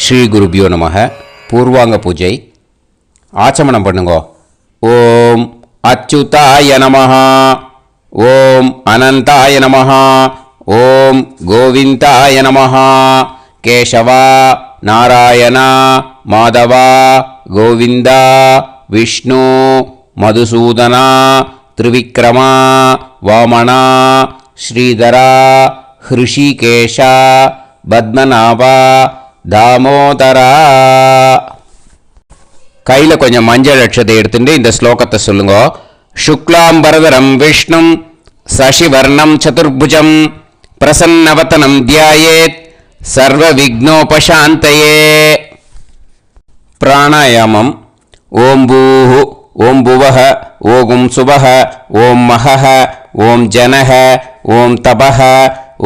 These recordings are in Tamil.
ஸ்ரீ குருபியோ நமக. பூர்வாங்க பூஜை. ஆச்சமனம் பண்ணுங்கோ. ஓம் அச்சுதாய நமஹ, ஓம் அனந்தாய நமஹ, ஓம் கோவிந்தாய நமஹ. கேசவா, நாராயணா, மாதவா, கோவிந்தா, விஷ்ணு, மதுசூதனா, திரிவிக்ரமா, வாமனா, ஸ்ரீதரா, ஹிருஷிகேஷா, பத்மநாபா, தாமோதரா. கையில் கொஞ்சம் மஞ்சள் அட்சதை எடுத்துட்டு இந்த ஸ்லோகத்தை சொல்லுங்க. சுக்லாம்பரதரம் விஷ்ணும் சசிவர்ணம் சதுர்புஜம் பிரசன்னவதனம் தியாயேத் சர்வ விக்னோபசாந்தயே. பிராணாயாமம். ஓம் பூஹு, ஓம் புவஹ, ஓகும் சுபஹ, ஓம் மஹஹ, ஓம் ஜனஹ, ஓம் தபஹ,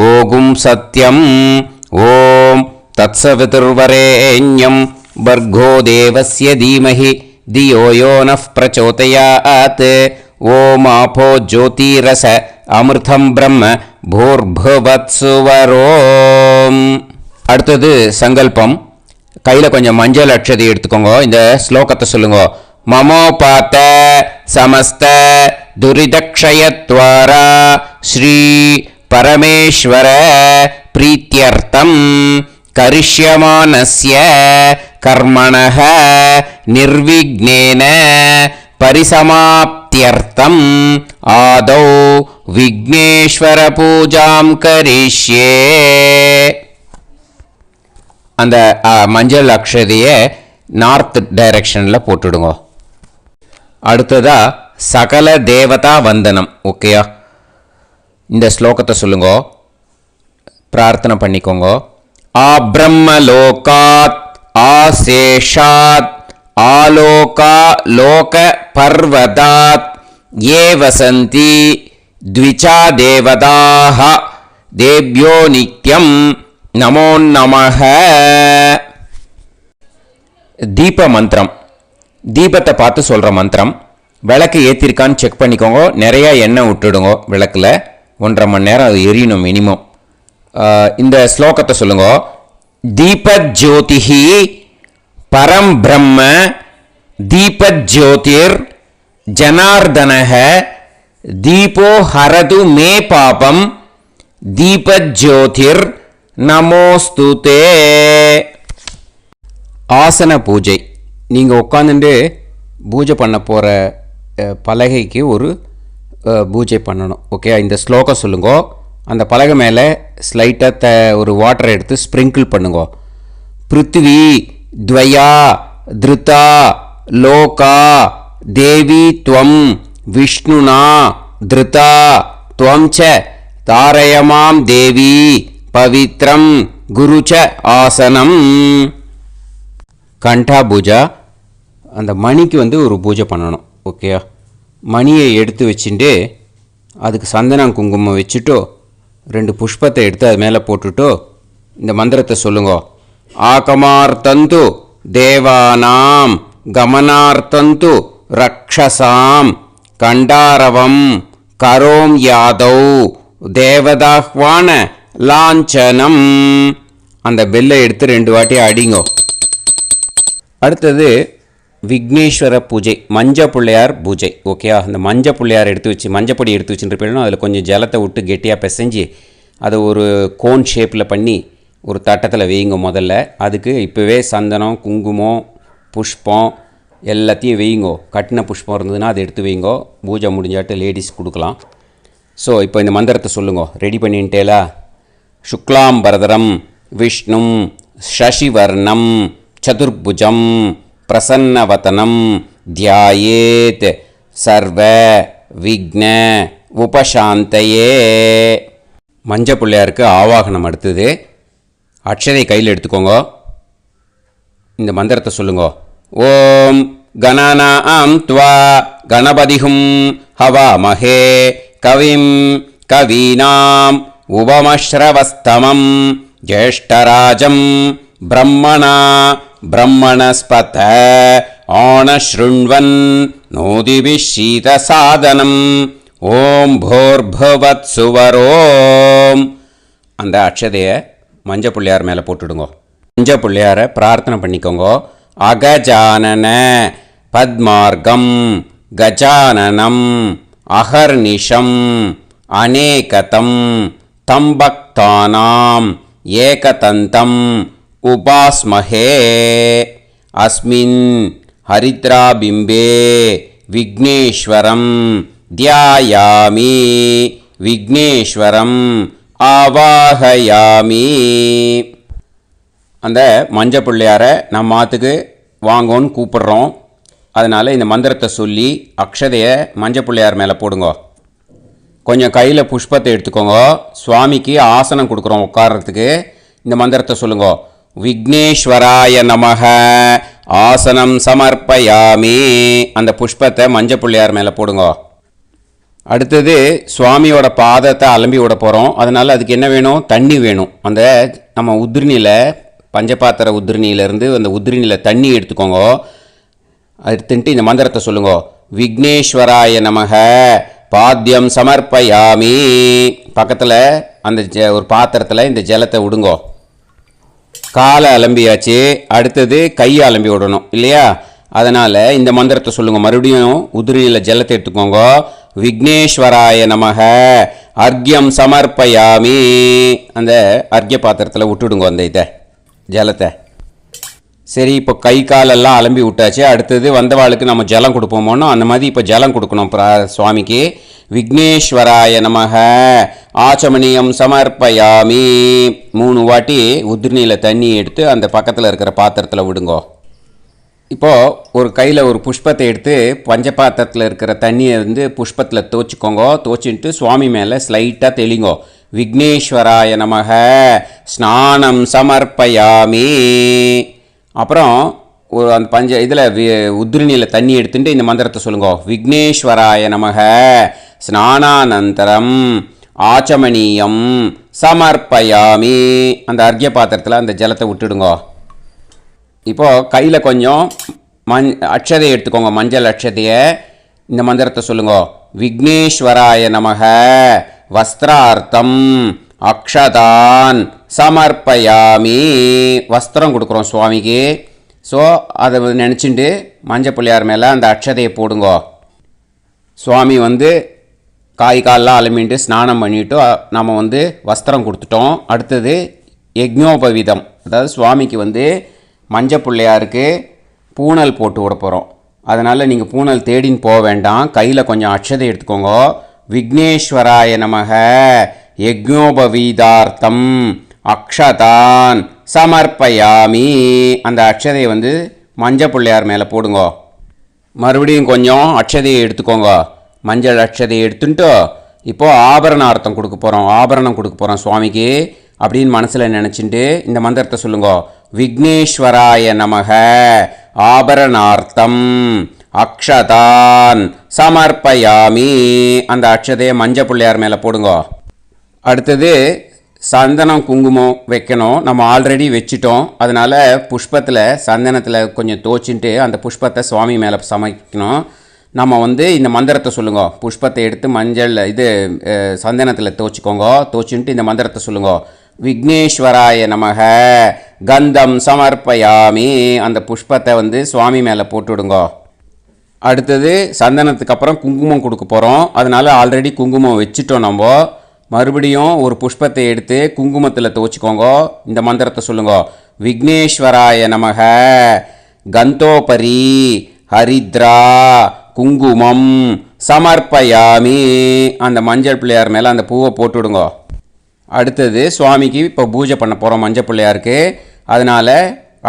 ஓகும் சத்யம், ஓம் தத்சவிதுர்வரேண்யம் பர்கோ தேவஸ்ய தீமஹி தியோ யோ நः பிரச்சோதயாத். ஓம் ஆபோ ஜோதிரஸ அமிர்தம் பிரம்ம பூர்புவத்சுவரோம். அடுத்தது சங்கல்பம். கையில் கொஞ்சம் மஞ்சள் அட்சதை எடுத்துக்கோங்க. இந்த ஸ்லோகத்தை சொல்லுங்க. மமோபாத்த சமஸ்த துரிதக்ஷயத்வாரா ஸ்ரீ பரமேஸ்வர பிரீத்யர்த்தம் கரிஷ்யமானஸ்ய கர்மணः நிர்விக்னேன பரிசமாப்த்யர்த்தம் ஆதௌ விக்னேஸ்வர பூஜாம் கரிஷ்யே. அந்த மஞ்சள் அக்ஷதையை நார்த் டைரக்ஷனில் போட்டுடுங்க. அடுத்ததா சகல தேவதா வந்தனம். ஓகேயா? இந்த ஸ்லோகத்தை சொல்லுங்க, பிரார்த்தனை பண்ணிக்கோங்க. ஆப்ரம்மலோகாத் ஆசேஷாத் ஆலோகா லோக பர்வதாத் ஏ வசந்தி த்விஜா தேவதாஹ தேவ்யோ நித்யம் நமோ நமஹ. தீப மந்திரம். தீபத்தை பார்த்து சொல்கிற மந்திரம். விளக்கு ஏற்றிருக்கான்னு செக் பண்ணிக்கோங்க. நிறையா எண்ணெய் விட்டுடுங்க விளக்கில். 1.5 மணி நேரம் அது எரியணும் மினிமம். இந்த ஸ்லோகத்தை சொல்லுங்க. தீபஜ்யோதிஹி பரம் பிரம்ம தீபஜ்யோதிர் ஜனார்தனஹ தீபோ ஹரது மே பாபம் தீபஜ்யோதிர் நமோஸ்துதே. ஆசன பூஜை. நீங்கள் உட்காந்துட்டு பூஜை பண்ண போகிற பலகைக்கு ஒரு பூஜை பண்ணணும். ஓகே? இந்த ஸ்லோகம் சொல்லுங்க. அந்த பலகை மேலே ஸ்லைட்டாக ஒரு வாட்டரை எடுத்து ஸ்ப்ரிங்கிள் பண்ணுங்க. பிருத்திவி துவயா திருதா லோகா தேவி துவம் விஷ்ணுனா திருதா துவம் ச தாரயமாம் தேவி பவித்ரம் குருச்ச ஆசனம். கண்டா பூஜா. அந்த மணிக்கு ஒரு பூஜை பண்ணணும். ஓகேயா? மணியை எடுத்து வச்சுட்டு அதுக்கு சந்தனம் குங்குமம் வச்சுட்டோ 2 புஷ்பத்தை எடுத்து அது மேலே போட்டுட்டோ இந்த மந்திரத்தை சொல்லுங்க. ஆகமார்த்தந்து தேவானாம் கமனார்த்தந்து ரக்ஷசாம் கண்டாரவம் கரோம் யாதௌ தேவதாஹ்வான லாஞ்சனம். அந்த பெல்லை எடுத்து 2 வாட்டி அடிங்கோ. அடுத்தது விக்னேஸ்வர பூஜை. மஞ்ச பிள்ளையார் பூஜை. ஓகேயா? அந்த மஞ்ச பிள்ளையார் எடுத்து வச்சு மஞ்சப்பொடி எடுத்து வச்சுருப்பேன்னா அதில் கொஞ்சம் ஜலத்தை விட்டு கெட்டியாக பிசைஞ்சு அதை ஒரு கோன் ஷேப்பில் பண்ணி ஒரு தட்டத்தில் வையுங்க. முதல்ல அதுக்கு இப்போவே சந்தனம் குங்குமம் புஷ்பம் எல்லாத்தையும் வையுங்கோ. கட்டின புஷ்பம் இருந்ததுன்னா அதை எடுத்து வைங்கோ. பூஜை முடிஞ்சாட்டு லேடிஸ் கொடுக்கலாம். ஸோ இப்போ இந்த மந்திரத்தை சொல்லுங்க. ரெடி பண்ணிட்டேலா? சுக்லாம்பரதரம் விஷ்ணும் சசிவர்ணம் சதுர்புஜம் பிரசன்னவதனம் தியாயேத் சர்வ விக்ன உபசாந்தயே. மஞ்ச பிள்ளையாருக்கு ஆவாகனம். அடுத்தது அக்ஷதை கையில் எடுத்துக்கோங்க. இந்த மந்திரத்தை சொல்லுங்க. ஓம் கணநாம் த்வா கணபதிஹும் ஹவாமஹே கவிம் கவீனாம் உபமஸ்ரவஸ்தமம் ஜேஷ்டராஜம் பிரம்மணா பிரம்மணஸ்பத ஆணஸ்ருண்வன் நோதிபிஷீத சாதனம் ஓம் போர்பவத் சுவரோம். அந்த அக்ஷதையை மஞ்சள் பிள்ளையார் மேலே போட்டுடுங்க. மஞ்ச பிள்ளையாரை பிரார்த்தனை பண்ணிக்கோங்க. அகஜானன பத்மார்க்கம் கஜானனம் அகர்நிஷம் அநேகதம் தம்பக்தானாம் ஏகதந்தம் உபாஸ்மஹே அஸ்மின் ஹரித்ராபிம்பே விக்னேஸ்வரம் தியாயாமி விக்னேஸ்வரம் ஆவாஹயாமி. அந்த மஞ்ச பிள்ளையாரை நம்ம மாற்றுக்கு வாங்கோன்னு கூப்பிடுறோம். அதனால் இந்த மந்திரத்தை சொல்லி அக்ஷதையை மஞ்ச பிள்ளையார் மேலே போடுங்க. கொஞ்சம் கையில் புஷ்பத்தை எடுத்துக்கோங்க. சுவாமிக்கு ஆசனம் கொடுக்குறோம் உட்கார்றதுக்கு. இந்த மந்திரத்தை சொல்லுங்க. விக்னேஸ்வராய நமஹ ஆசனம் சமர்ப்பயாமி. அந்த புஷ்பத்தை மஞ்ச பிள்ளையார் மேலே போடுங்க. அடுத்தது சுவாமியோட பாதத்தை அலம்பி விட போகிறோம். அதனால் அதுக்கு என்ன வேணும்? தண்ணி வேணும். அந்த நம்ம உதிரணியில் பஞ்சபாத்திர உதிரணியிலேருந்து அந்த உதிரணியில் தண்ணி எடுத்துக்கோங்க. எடுத்துட்டு இந்த மந்திரத்தை சொல்லுங்க. விக்னேஸ்வராய நமஹ பாத்தியம் சமர்ப்பயாமி. பக்கத்தில் அந்த ஒரு பாத்திரத்தில் இந்த ஜலத்தை விடுங்கோ. காலை அலம்பியாச்சு. அடுத்தது கையை அலம்பி விடணும் இல்லையா? அதனால் இந்த மந்திரத்தை சொல்லுங்கள். மறுபடியும் உதிரியில் ஜலத்தை எடுத்துக்கோங்க. விக்னேஸ்வராய நமஹ அர்க்யம் சமர்ப்பயாமி. அந்த அர்க்ய பாத்திரத்தில் விட்டுடுங்க அந்த இதை ஜலத்தை. சரி, இப்போ கை காலெல்லாம் அலம்பி விட்டாச்சு. அடுத்தது வந்தவாளுக்கு நம்ம ஜலம் கொடுப்போமோனோ அந்த மாதிரி இப்போ ஜலம் கொடுக்கணும் சுவாமிக்கு. விக்னேஸ்வராய நமஹ ஆச்சமணியம் சமர்ப்பயாமி. 3 வாட்டி உதிரணியில் தண்ணி எடுத்து அந்த பக்கத்தில் இருக்கிற பாத்திரத்தில் விடுங்கோ. இப்போது ஒரு கையில் ஒரு புஷ்பத்தை எடுத்து பஞ்சபாத்திரத்தில் இருக்கிற தண்ணியை புஷ்பத்தில் தோச்சிக்கோங்க. தோச்சின்ட்டு சுவாமி மேலே ஸ்லைட்டாக தெளிங்கோ. விக்னேஸ்வராய நமஹ ஸ்நானம் சமர்ப்பயாமி. அப்புறம் ஒரு அந்த இதில் உதிரணியில் தண்ணி எடுத்துட்டு இந்த மந்திரத்தை சொல்லுங்க. விக்னேஸ்வராய நமஹ ஸ்நானானந்தரம் ஆச்சமணியம் சமர்ப்பயாமி. அந்த அர்க்ய பாத்திரத்தில் அந்த ஜலத்தை விட்டுடுங்க. இப்போது கையில் கொஞ்சம் அக்ஷதையை எடுத்துக்கோங்க. மஞ்சள் அக்ஷதையை. இந்த மந்திரத்தை சொல்லுங்க. விக்னேஸ்வராய நமஹ வஸ்திரார்த்தம் அக்ஷதான் சமர்ப்பயாமி. வஸ்திரம் கொடுக்குறோம் சுவாமிக்கு. ஸோ அதை நினச்சிட்டு மஞ்சள் பிள்ளையார் மேலே அந்த அக்ஷதையை போடுங்க. சுவாமி காய் காலெலாம் அலம்பிட்டு ஸ்நானம் பண்ணிவிட்டு நம்ம வஸ்திரம் கொடுத்துட்டோம். அடுத்தது யக்ஞோபவீதம், அதாவது சுவாமிக்கு மஞ்சள் பிள்ளையாருக்கு பூனல் போட்டு விட போகிறோம். அதனால் நீங்கள் பூனல் தேடின்னு போக வேண்டாம். கையில் கொஞ்சம் அக்ஷதை எடுத்துக்கோங்க. விக்னேஸ்வராய நமஹ யக்ஞோபவீதார்த்தம் அக்ஷதான் சமர்ப்பயாமி. அந்த அக்ஷதையை மஞ்சள் பிள்ளையார் மேலே போடுங்க. மறுபடியும் கொஞ்சம் அக்ஷதையை எடுத்துக்கோங்க. மஞ்சள் அக்ஷதையை எடுத்துட்டு இப்போது ஆபரணார்த்தம் கொடுக்க போகிறோம். ஆபரணம் கொடுக்க போகிறோம் சுவாமிக்கு அப்படின்னு மனசில் நினச்சிட்டு இந்த மந்திரத்தை சொல்லுங்க. விக்னேஸ்வராய நமஹ ஆபரணார்த்தம் அக்ஷதான் சமர்ப்பயாமி. அந்த அக்ஷதையை மஞ்சள் பிள்ளையார் மேலே போடுங்க. அடுத்தது சந்தனம் குங்குமம் வைக்கணும். நம்ம ஆல்ரெடி வச்சிட்டோம். அதனால் புஷ்பத்தில் சந்தனத்தில் கொஞ்சம் தோச்சின்ட்டு அந்த புஷ்பத்தை சுவாமி மேலே சமைக்கணும். நம்ம இந்த மந்திரத்தை சொல்லுங்க. புஷ்பத்தை எடுத்து மஞ்சள் சந்தனத்தில் தோச்சிக்கோங்க. தோச்சின்ட்டு இந்த மந்திரத்தை சொல்லுங்க. விக்னேஸ்வராய நமஹ கந்தம் சமர்ப்பயாமி. அந்த புஷ்பத்தை சுவாமி மேலே போட்டுவிடுங்க. அடுத்தது சந்தனத்துக்கு அப்புறம் குங்குமம் கொடுக்க போகிறோம். அதனால் ஆல்ரெடி குங்குமம் வச்சிட்டோம். நம்ம மறுபடியும் ஒரு புஷ்பத்தை எடுத்து குங்குமத்தில் தோச்சிக்கோங்க. இந்த மந்திரத்தை சொல்லுங்க. விக்னேஸ்வராய நமஹ கந்தோபரி ஹரித்ரா குங்குமம் சமர்ப்பயாமி. அந்த மஞ்சள் பிள்ளையார் மேலே அந்த பூவை போட்டுவிடுங்க. அடுத்தது சுவாமிக்கு இப்போ பூஜை பண்ண போகிறோம் மஞ்சள் பிள்ளையாருக்கு. அதனால்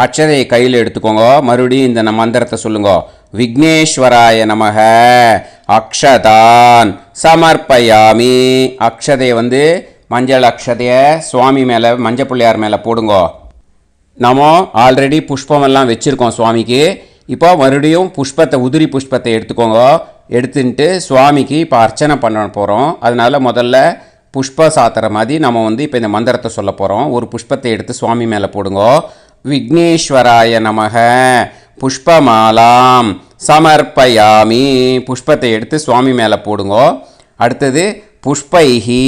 அக்ஷதையை கையில் எடுத்துக்கோங்க. மறுபடியும் இந்த மந்திரத்தை சொல்லுங்க. விக்னேஸ்வராய நமஹ அக்ஷதான் சமர்ப்பயாமி. அக்ஷதையை மஞ்சள் அக்ஷதையை சுவாமி மேலே மஞ்சள் பிள்ளையார் மேலே போடுங்க. நம்ம ஆல்ரெடி புஷ்பமெல்லாம் வச்சுருக்கோம் சுவாமிக்கு. இப்போ மறுபடியும் உதிரி புஷ்பத்தை எடுத்துக்கோங்க. எடுத்துட்டு சுவாமிக்கு இப்போ அர்ச்சனை பண்ண போகிறோம். அதனால் முதல்ல புஷ்ப சாத்திர மாதிரி நம்ம இப்போ இந்த மந்திரத்தை சொல்ல போகிறோம். ஒரு புஷ்பத்தை எடுத்து சுவாமி மேலே போடுங்க. விக்னேஸ்வராய நமஹ புஷ்பமாலாம் சமர்ப்பயாமி. புஷ்பத்தை எடுத்து சுவாமி மேலே போடுங்க. அடுத்தது புஷ்பைஹி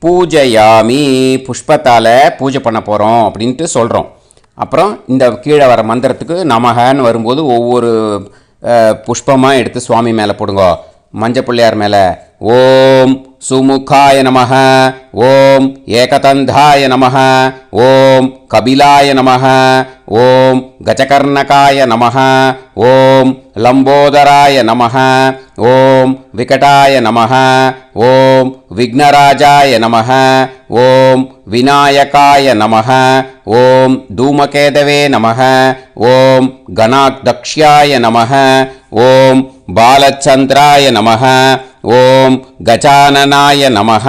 பூஜையாமி. புஷ்பத்தால் பூஜை பண்ண போகிறோம் அப்படின்ட்டு சொல்கிறோம். அப்புறம் இந்த கீழே வர மந்திரத்துக்கு நமகன்னு வரும்போது ஒவ்வொரு புஷ்பமாக எடுத்து சுவாமி மேலே போடுங்க. மஞ்சள் பிள்ளையார் மேலே ஓம் சுமுகாய நமஹ, ஓம் ஏகதந்தாய நமஹ, ஓம் கபிலாய நமஹ, ஓம் கஜகர்ணகாய நமஹ, ஓம் லம்போதராய நமஹ, ஓம் விகடாய நமஹ, ஓம் விக்னராஜாய நமஹ, ஓம் விநாயகாய நமஹ, ஓம் தூமகேதவே நமஹ, ஓம் கணாதக்ஷ்யாய நமஹ, ஓம் பாலச்சந்திராய நமஹ, ஓம் கஜானனாய நமஹ,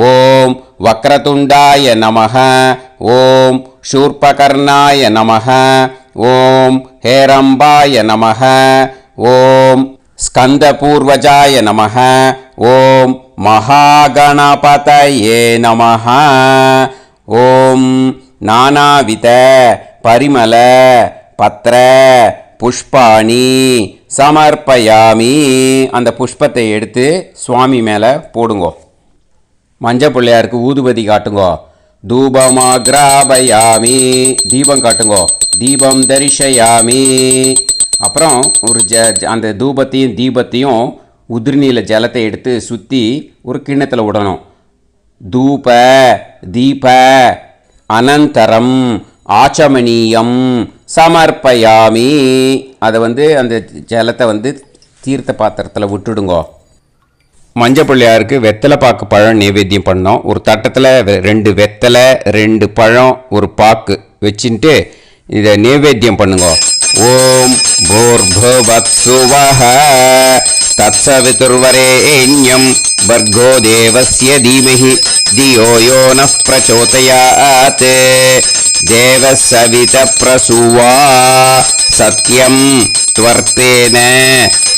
ஓம் வக்ரதுண்டாய நமஹ, ஓம் शूर्पकर्णाय नमः, ओम हेरंबाय नमः, ओम स्कंदपूर्वजाय नमः, ओम महागणपतये नमः, ओम नानाविध परिमल पत्र पुष्पाणि समर्पयामि. அந்த புஷ்பத்தை எடுத்து சுவாமி மேலே போடுங்கோ. மஞ்சள் பிள்ளையாருக்கு ஊதுபதி காட்டுங்கோ. தூபமாக்ராபயாமி, தீபம் காட்டுங்கோ. தீபம் தரிசயாமி. அப்புறம் ஒரு அந்த தூபத்தையும் தீபத்தையும் உதிர்நீல ஜலத்தை எடுத்து சுற்றி ஒரு கிண்ணத்தில் விடணும். தூப தீப அனந்தரம் ஆச்சமனீயம் சமர்ப்பயாமி. அதை அந்த ஜலத்தை தீர்த்த பாத்திரத்தில் விட்டுடுங்கோ. மஞ்சள் பிள்ளையாருக்கு வெத்தலை பாக்கு பழம் நைவேத்தியம் பண்ணோம். ஒரு தட்டத்தில் 2 வெத்தலை 2 பழம் ஒரு பாக்கு வச்சுட்டு இதை நைவேத்தியம் பண்ணுங்க. ஓம் பூர்புவத்சுவஹ தத்சவிதுர்வரேண்யம் பர்கோ தேவஸ்ய தீமஹி தியோ யோ நः பிரச்சோதயாத் தேவசவித பிரசுவா சத்யம் த்வர்த்தேன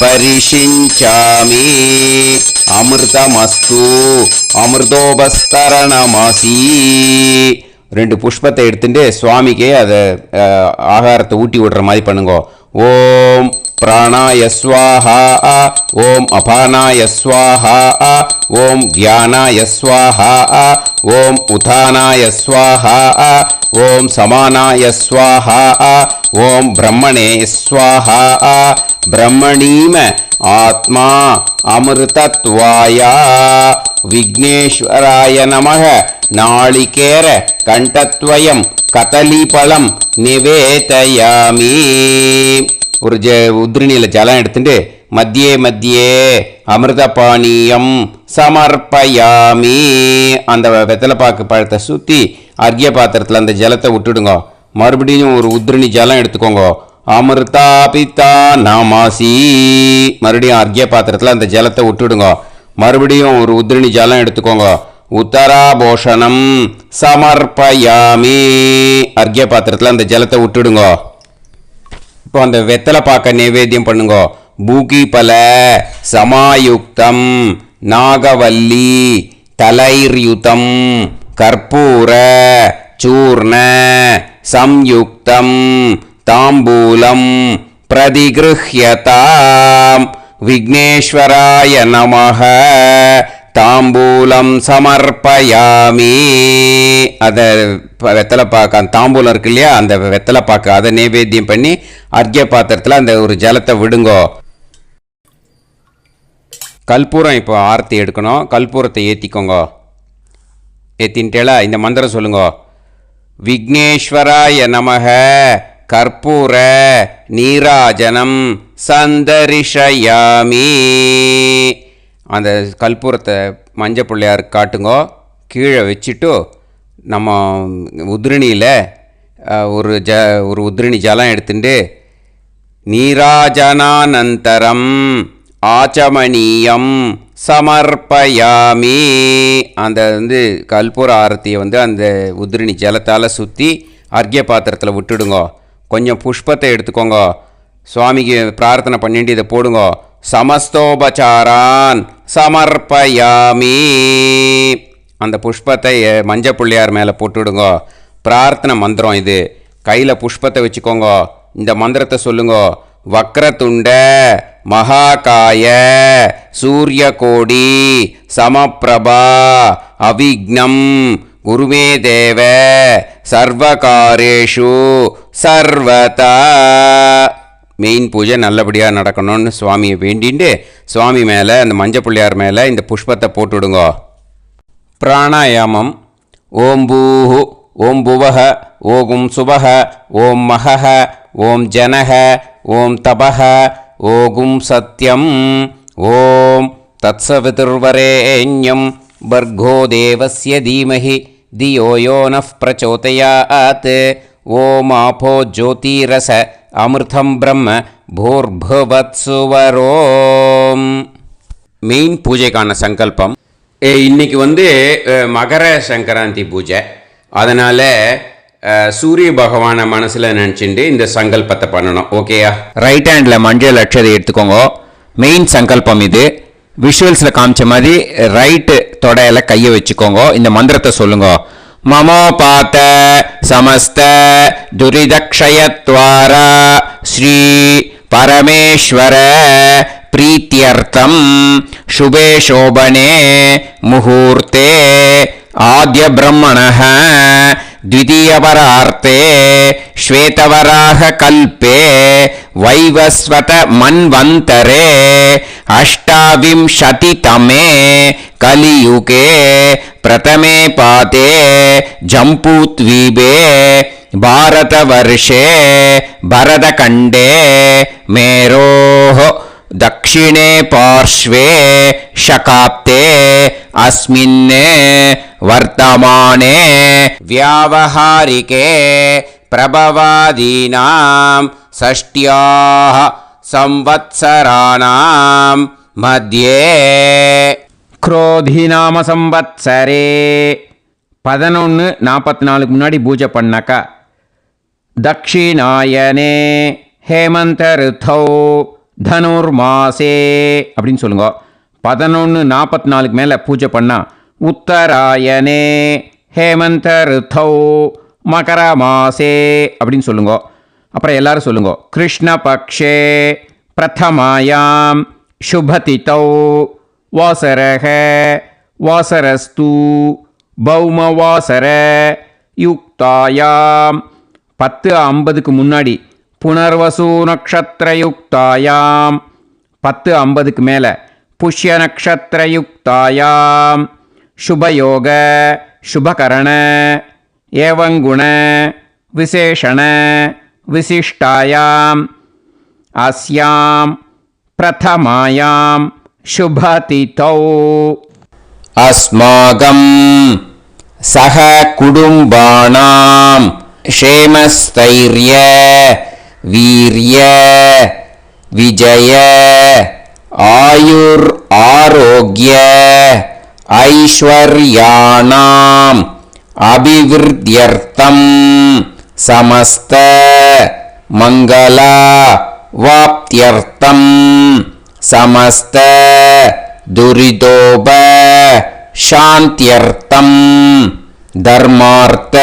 பரிஷிஞ்சாமி அமிர்தமஸ்து அமிர்தோபஸ்தரணமாசி. 2 புஷ்பத்தை எடுத்துட்டு சுவாமிக்கு அதை ஆகாரத்தை ஊட்டி விடுற மாதிரி பண்ணுங்க. ஓம் பிராணாய ஸ்வாஹா, ஓம் அபானாய ஸ்வாஹா, ஓம் வியானாய ஸ்வாஹா, ஓம் உதானாய ஸ்வாஹா, ஓம் சமானாய ஸ்வாஹா, ஓம் பிரம்மணே ஸ்வாஹா. பிரம்மணீம ஆத்மா அமிர்தத்வாயா விக்னேஸ்வராய நமக நாளிகேர கண்டத்வயம் கதலிபலம் நிவேதயாமி. ஒரு உதிரணியில் ஜலம் எடுத்துட்டு மத்தியே மத்தியே அமிர்தபானியம் சமர்ப்பயாமி. அந்த வெத்தலைப்பாக்கு பழத்தை சுற்றி அர்க்கிய பாத்திரத்தில் அந்த ஜலத்தை விட்டுடுங்க. மறுபடியும் ஒரு உதிரணி ஜலம் எடுத்துக்கோங்க. அமிர்தா பித்தா நாமாசி. மறுபடியும் அர்க்கிய பாத்திரத்தில் அந்த ஜலத்தை விட்டுடுங்க. மறுபடியும் ஒரு உதிரணி ஜலம் எடுத்துக்கோங்க. உத்தராபோஷணம் சமர்ப்பயாமி. அர்க்கிய பாத்திரத்தில் அந்த ஜலத்தை விட்டுடுங்க. இப்போ அந்த வெத்தலை பாக்க நைவேத்தியம் பண்ணுங்க. பூகி பல சமாயுக்தம் நாகவல்லி தலைர்யுதம் கற்பூர சூர்ண சம்யுக்தம் தாம்பூலம் பிரதிகிருஹ்யதாம் விக்னேஸ்வராய நமஹ தாம்பூலம் சமர்ப்பயாமி. அதை வெத்தலை பாக்க தாம்பூலம் இருக்கு இல்லையா, அந்த வெத்தலை பாக்க அதை நைவேத்தியம் பண்ணி அர்க்கிய பாத்திரத்தில் அந்த ஒரு ஜலத்தை விடுங்கோ. கற்பூரம் இப்போ ஆரத்தி எடுக்கணும். கற்பூரத்தை ஏற்றிக்கோங்க. ஏற்றின்ட்டேலா இந்த மந்திரம் சொல்லுங்க. விக்னேஸ்வராய நமஹ கற்பூர நீராஜனம் சந்தரிஷயாமி. அந்த கற்பூரத்தை மஞ்சள் பிள்ளையார் காட்டுங்கோ. கீழே வச்சுட்டு நம்ம உதிரணியில் ஒரு உதிரணி ஜலம் எடுத்துட்டு நீராஜனானந்தரம் ஆச்சமணீயம் சமர்ப்பயாமி. அந்த கற்பூர ஆரத்தியை அந்த உதிரணி ஜலத்தால் சுற்றி அர்க்கிய பாத்திரத்தில் விட்டுடுங்க. கொஞ்சம் புஷ்பத்தை எடுத்துக்கோங்க. சுவாமிக்கு பிரார்த்தனை பண்ணிட்டு இதை போடுங்க. சமஸ்தோபச்சாரான் சமர்ப்பயாமி. அந்த புஷ்பத்தை மஞ்சள் பிள்ளையார் மேலே போட்டுவிடுங்க. பிரார்த்தனை மந்திரம் இது. கையில் புஷ்பத்தை வச்சுக்கோங்க. இந்த மந்திரத்தை சொல்லுங்க. வக்ரதுண்ட மகாகாய சூரியகோடி சமப்பிரபா அவிக்னம் குருமே தேவ சர்வகாரேஷு சர்வதா. மெயின் பூஜை நல்லபடியாக நடக்கணும்னு சுவாமியை வேண்டிண்டு சுவாமி மேலே அந்த மஞ்சள் பிள்ளையார் மேலே இந்த புஷ்பத்தை போட்டுவிடுங்கோ. பிராணாயாமம். ஓம் பூஹு ஓம் புவஹ ஓம் சுபஹ ஓம் மஹஹ ஓம் ஜனஹ ஓம் தபஹ ஓகும் சத்யம் ஓம் தத்சவிதுர்வரேண்யம் பர்கோ தேவஸ்ய தீமஹி தியோ யோ நஃப் பிரச்சோதயாத் ஓம் ஆபோ ஜோதிரச அமிர்தம் பிரம்ம பூர்புவத்சுவரோம். மெயின் பூஜைக்கான சங்கல்பம். இன்னைக்கு மகர சங்கராந்தி பூஜை. அதனால் சூரிய பகவானை மனசில் நினச்சிட்டு இந்த சங்கல்பத்தை பண்ணணும். ஓகேயா? ரைட் ஹேண்டில் மஞ்சள் அட்சதை எடுத்துக்கோங்க. மெயின் சங்கல்பம் இது. விஷுவல்ஸில் காமிச்ச மாதிரி ரைட்டு தொடையில் கையை வச்சுக்கோங்க. இந்த மந்திரத்தை சொல்லுங்க. மமோபாத்த சமஸ்த துரிதக்ஷயத்வாரா ஸ்ரீ பரமேஸ்வர பிரீத்தியர்த்தம் சுபே சோபனே முகூர்த்தே ஆத்ய பிரம்மணः द्वितीयपरार्थे श्वेतवराह कल्पे वैवस्वत मन्वन्तरे अष्टाविंशतितमे कलियुगे प्रथमे पाते जम्बूद्वीपे भारतवर्षे भरतखण्डे मेरोः दक्षिणे पार्श्वे शकाब्दे अस्मिन् वर्तमाने व्यावहारिके प्रभवादीनां षष्ट्याः संवत्सराणां मध्ये क्रोधिनाम संवत्सरे 11:44 முன்னாடி பூஜை பண்ணாக்கா தக்ஷிணாயனே ஹேமந்த ரித்தௌ தனுர்மாசே அப்படின்னு சொல்லுங்க. 11:44 மேலே பூஜை பண்ணால் உத்தராயணே ஹேமந்த ரித்தௌ மகர மாசே அப்படின்னு சொல்லுங்க. அப்புறம் எல்லாரும் சொல்லுங்க. கிருஷ்ணபக்ஷே பிரதமாயாம் சுபதிதௌ வாசரக வாசரஸ்து பௌமவாசர யுக்தாயாம் 10:50 முன்னாடி புனர்வசு நக்ஷத்ரயுக்தாயாம் 10:50 மேலே புஷ்ய நக்ஷத்ரயுக்தாயாம் शुभयोग शुभकरण एवंगुण विशेषण विशिष्टायाम अस्याम प्रथमायाम शुभतिथौ अस्माकं सह कुटुंबानां क्षेमस्थैर्य वीर्य विजय आयुर आरोग्य ऐश्वर्याणाम् अभिवृद्ध्यर्थं समस्त मंगला वाप्त्यर्थं समस्त दुरितोप शान्त्यर्थं धर्मार्थ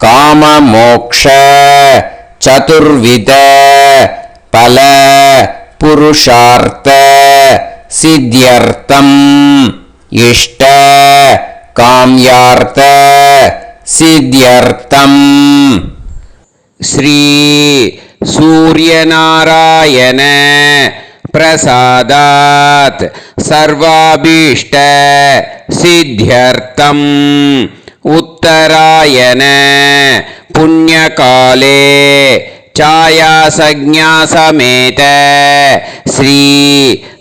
काम मोक्ष चतुर्विध फल पुरुषार्थ सिद्ध्यर्थं इष्ट काम्यार्थ सिद्ध्यर्थं श्री सूर्यनारायण प्रसादात् सर्वाभीष्ट सिद्ध्यर्थं उत्तरायण पुण्यकाले छायासंज्ञा समेत श्री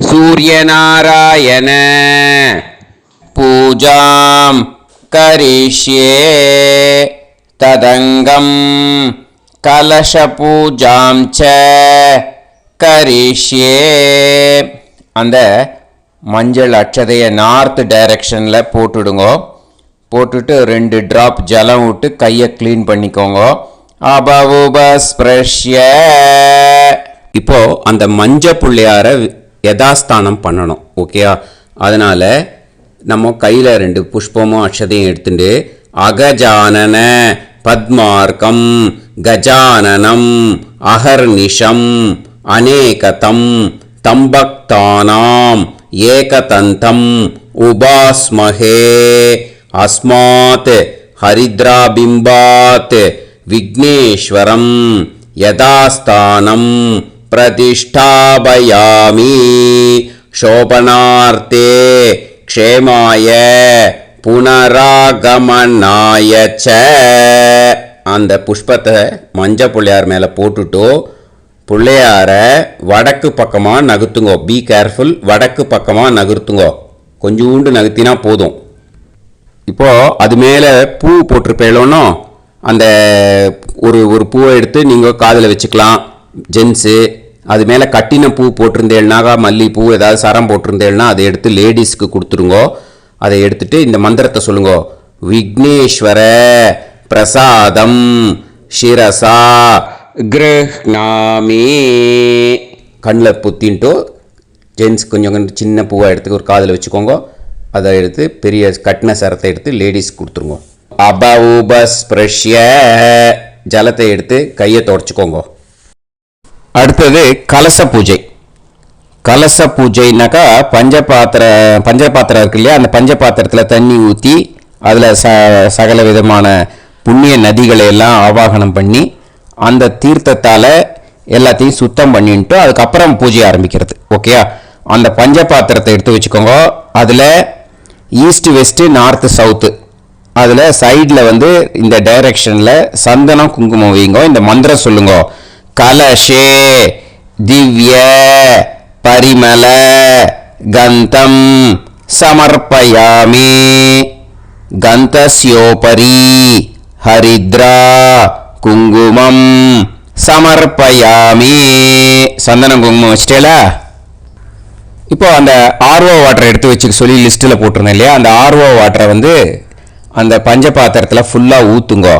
सूर्यनारायण पूजां करिष्ये तदंगं कलशपूजां च करिष्ये. அந்த மஞ்சள் அட்சதையை நார்த் டைரக்ஷனில் போட்டுடுங்க. போட்டுட்டு 2 ட்ராப் ஜலம் விட்டு கையை க்ளீன் பண்ணிக்கோங்க. அபவுபஸ்பிரஷ்ய. இப்போ அந்த மஞ்சள் பிள்ளையாரை யதாஸ்தானம் பண்ணணும். ஓகேயா? அதனால் நம்ம கையில் 2 புஷ்பமும் அக்ஷதையும் எடுத்துட்டு அகஜானன பத்மார்க்கம் கஜானனம் அகர்நிஷம் அநேகதம் தம்பக்தானாம் ஏகதந்தம் உபாஸ்மஹே அஸ்மாத் ஹரித்ராபிம்பாத் விக்னேஸ்வரம் யதாஸ்தானம் பிரதிஷ்டாபயாமி சோபனார்த்தே க்ஷேமாய புனராகமனாய ச. அந்த புஷ்பத்தை மஞ்சள் பிள்ளையார் மேலே போட்டுட்டோ பிள்ளையாரை வடக்கு பக்கமாக நகர்த்துங்கோ. பி கேர்ஃபுல், வடக்கு பக்கமாக நகர்த்துங்கோ. கொஞ்சோண்டு நகர்த்தினா போதும். இப்போது அது மேலே பூ போட்டிருப்பேளோனோ அந்த ஒரு பூவை எடுத்து நீங்கள் காதில் வச்சுக்கலாம் ஜென்ஸு. அது மேலே கட்டின பூ போட்டிருந்தேன்னாக்கா மல்லிகைப்பூ ஏதாவது சரம் போட்டிருந்தேன்னா அதை எடுத்து லேடிஸ்க்கு கொடுத்துருங்கோ. அதை எடுத்துகிட்டு இந்த மந்திரத்தை சொல்லுங்கோ. விக்னேஸ்வர பிரசாதம் சிரசா கிருஹ்ணாமி. கண்ணில் புத்தின்ட்டு ஜென்ஸ் கொஞ்சம் சின்ன பூவை எடுத்து ஒரு காதில் வச்சுக்கோங்க. அதை எடுத்து பெரிய கட்டின சரத்தை எடுத்து லேடிஸ் கொடுத்துருங்க. அபௌபஸ்பிருஷ்ய ஜலத்தை எடுத்து கையை தொடச்சிக்கோங்க. அடுத்தது கலச பூஜை. கலச பூஜைனாக்கா பஞ்சபாத்திரம் இருக்கு இல்லையா, அந்த பஞ்சபாத்திரத்தில் தண்ணி ஊற்றி அதில் சகல விதமான புண்ணிய நதிகளை எல்லாம் ஆவாகனம் பண்ணி அந்த தீர்த்தத்தால் எல்லாத்தையும் சுத்தம் பண்ணிட்டு அதுக்கப்புறம் பூஜை ஆரம்பிக்கிறது. ஓகேயா? அந்த பஞ்சபாத்திரத்தை எடுத்து வச்சுக்கோங்க. அதில் ஈஸ்ட் வெஸ்ட்டு நார்த்து சவுத்து அதில் சைடில் வந்து இந்த டைரக்ஷனில் சந்தனம் குங்குமம் வைங்க. இந்த மந்திரம் சொல்லுங்க. கலஷே திவ்ய பரிமள கந்தம் சமர்ப்பயாமி கந்தஸ்யோபரி ஹரித்ரா குங்குமம் சமர்ப்பயாமி. சந்தனம் குங்குமம் வச்சிட்டேலா? இப்போ அந்த ஆர்ஓ வாட்டரை எடுத்து வச்சுக்க சொல்லி லிஸ்ட்டில் போட்டிருந்தேன் இல்லையா, அந்த ஆர்ஓ வாட்டரை வந்து அந்த பஞ்சபாத்திரத்தில் ஃபுல்லாக ஊற்றுங்கோ.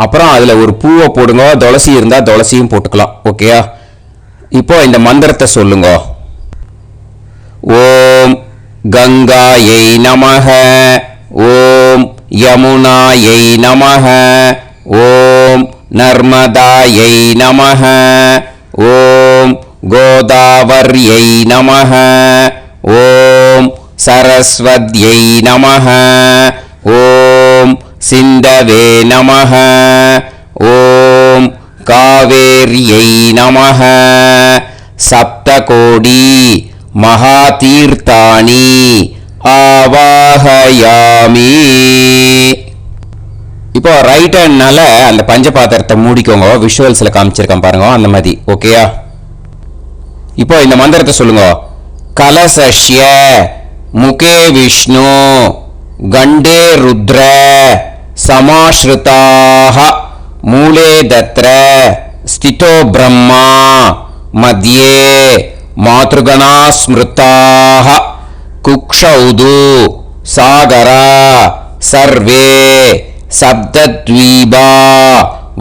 அப்புறம் அதில் ஒரு பூவை போடுங்க. துளசி இருந்தால் துளசியும் போட்டுக்கலாம். ஓகேயா? இப்போ இந்த மந்திரத்தை சொல்லுங்க. ஓம் கங்காயை நமஹ, ஓம் யமுனாயை நமஹ, ஓம் நர்மதாயை நமஹ, ஓம் கோதாவர்யை நமஹ, ஓம் சரஸ்வத்யை நமஹ, ஓம் சிந்தவே நமஹ, ஓம் காவேர்யை நமஹ. சப்தகோடி மகாதீர்த்தானி ஆவாஹயாமி. இப்போ ரைட் ஹேண்ட்னால அந்த பஞ்சபாத்திரத்தை மூடிக்கோங்க. விஷுவல்ஸில் காமிச்சிருக்கேன் பாருங்க, அந்த மாதிரி. ஓகேயா? இப்போ இந்த மந்திரத்தை சொல்லுங்க. கலசஷ்ய முகே விஷ்ணு கண்டே ருத்ர சமாஸ்ருதாக மூலே தத்ர ஸ்திதோ பிரம்மா மத்யே மாத்ருகணா ஸ்மிருதாக குக்ஷௌது சாகரா சர்வே சப்தத்வீபா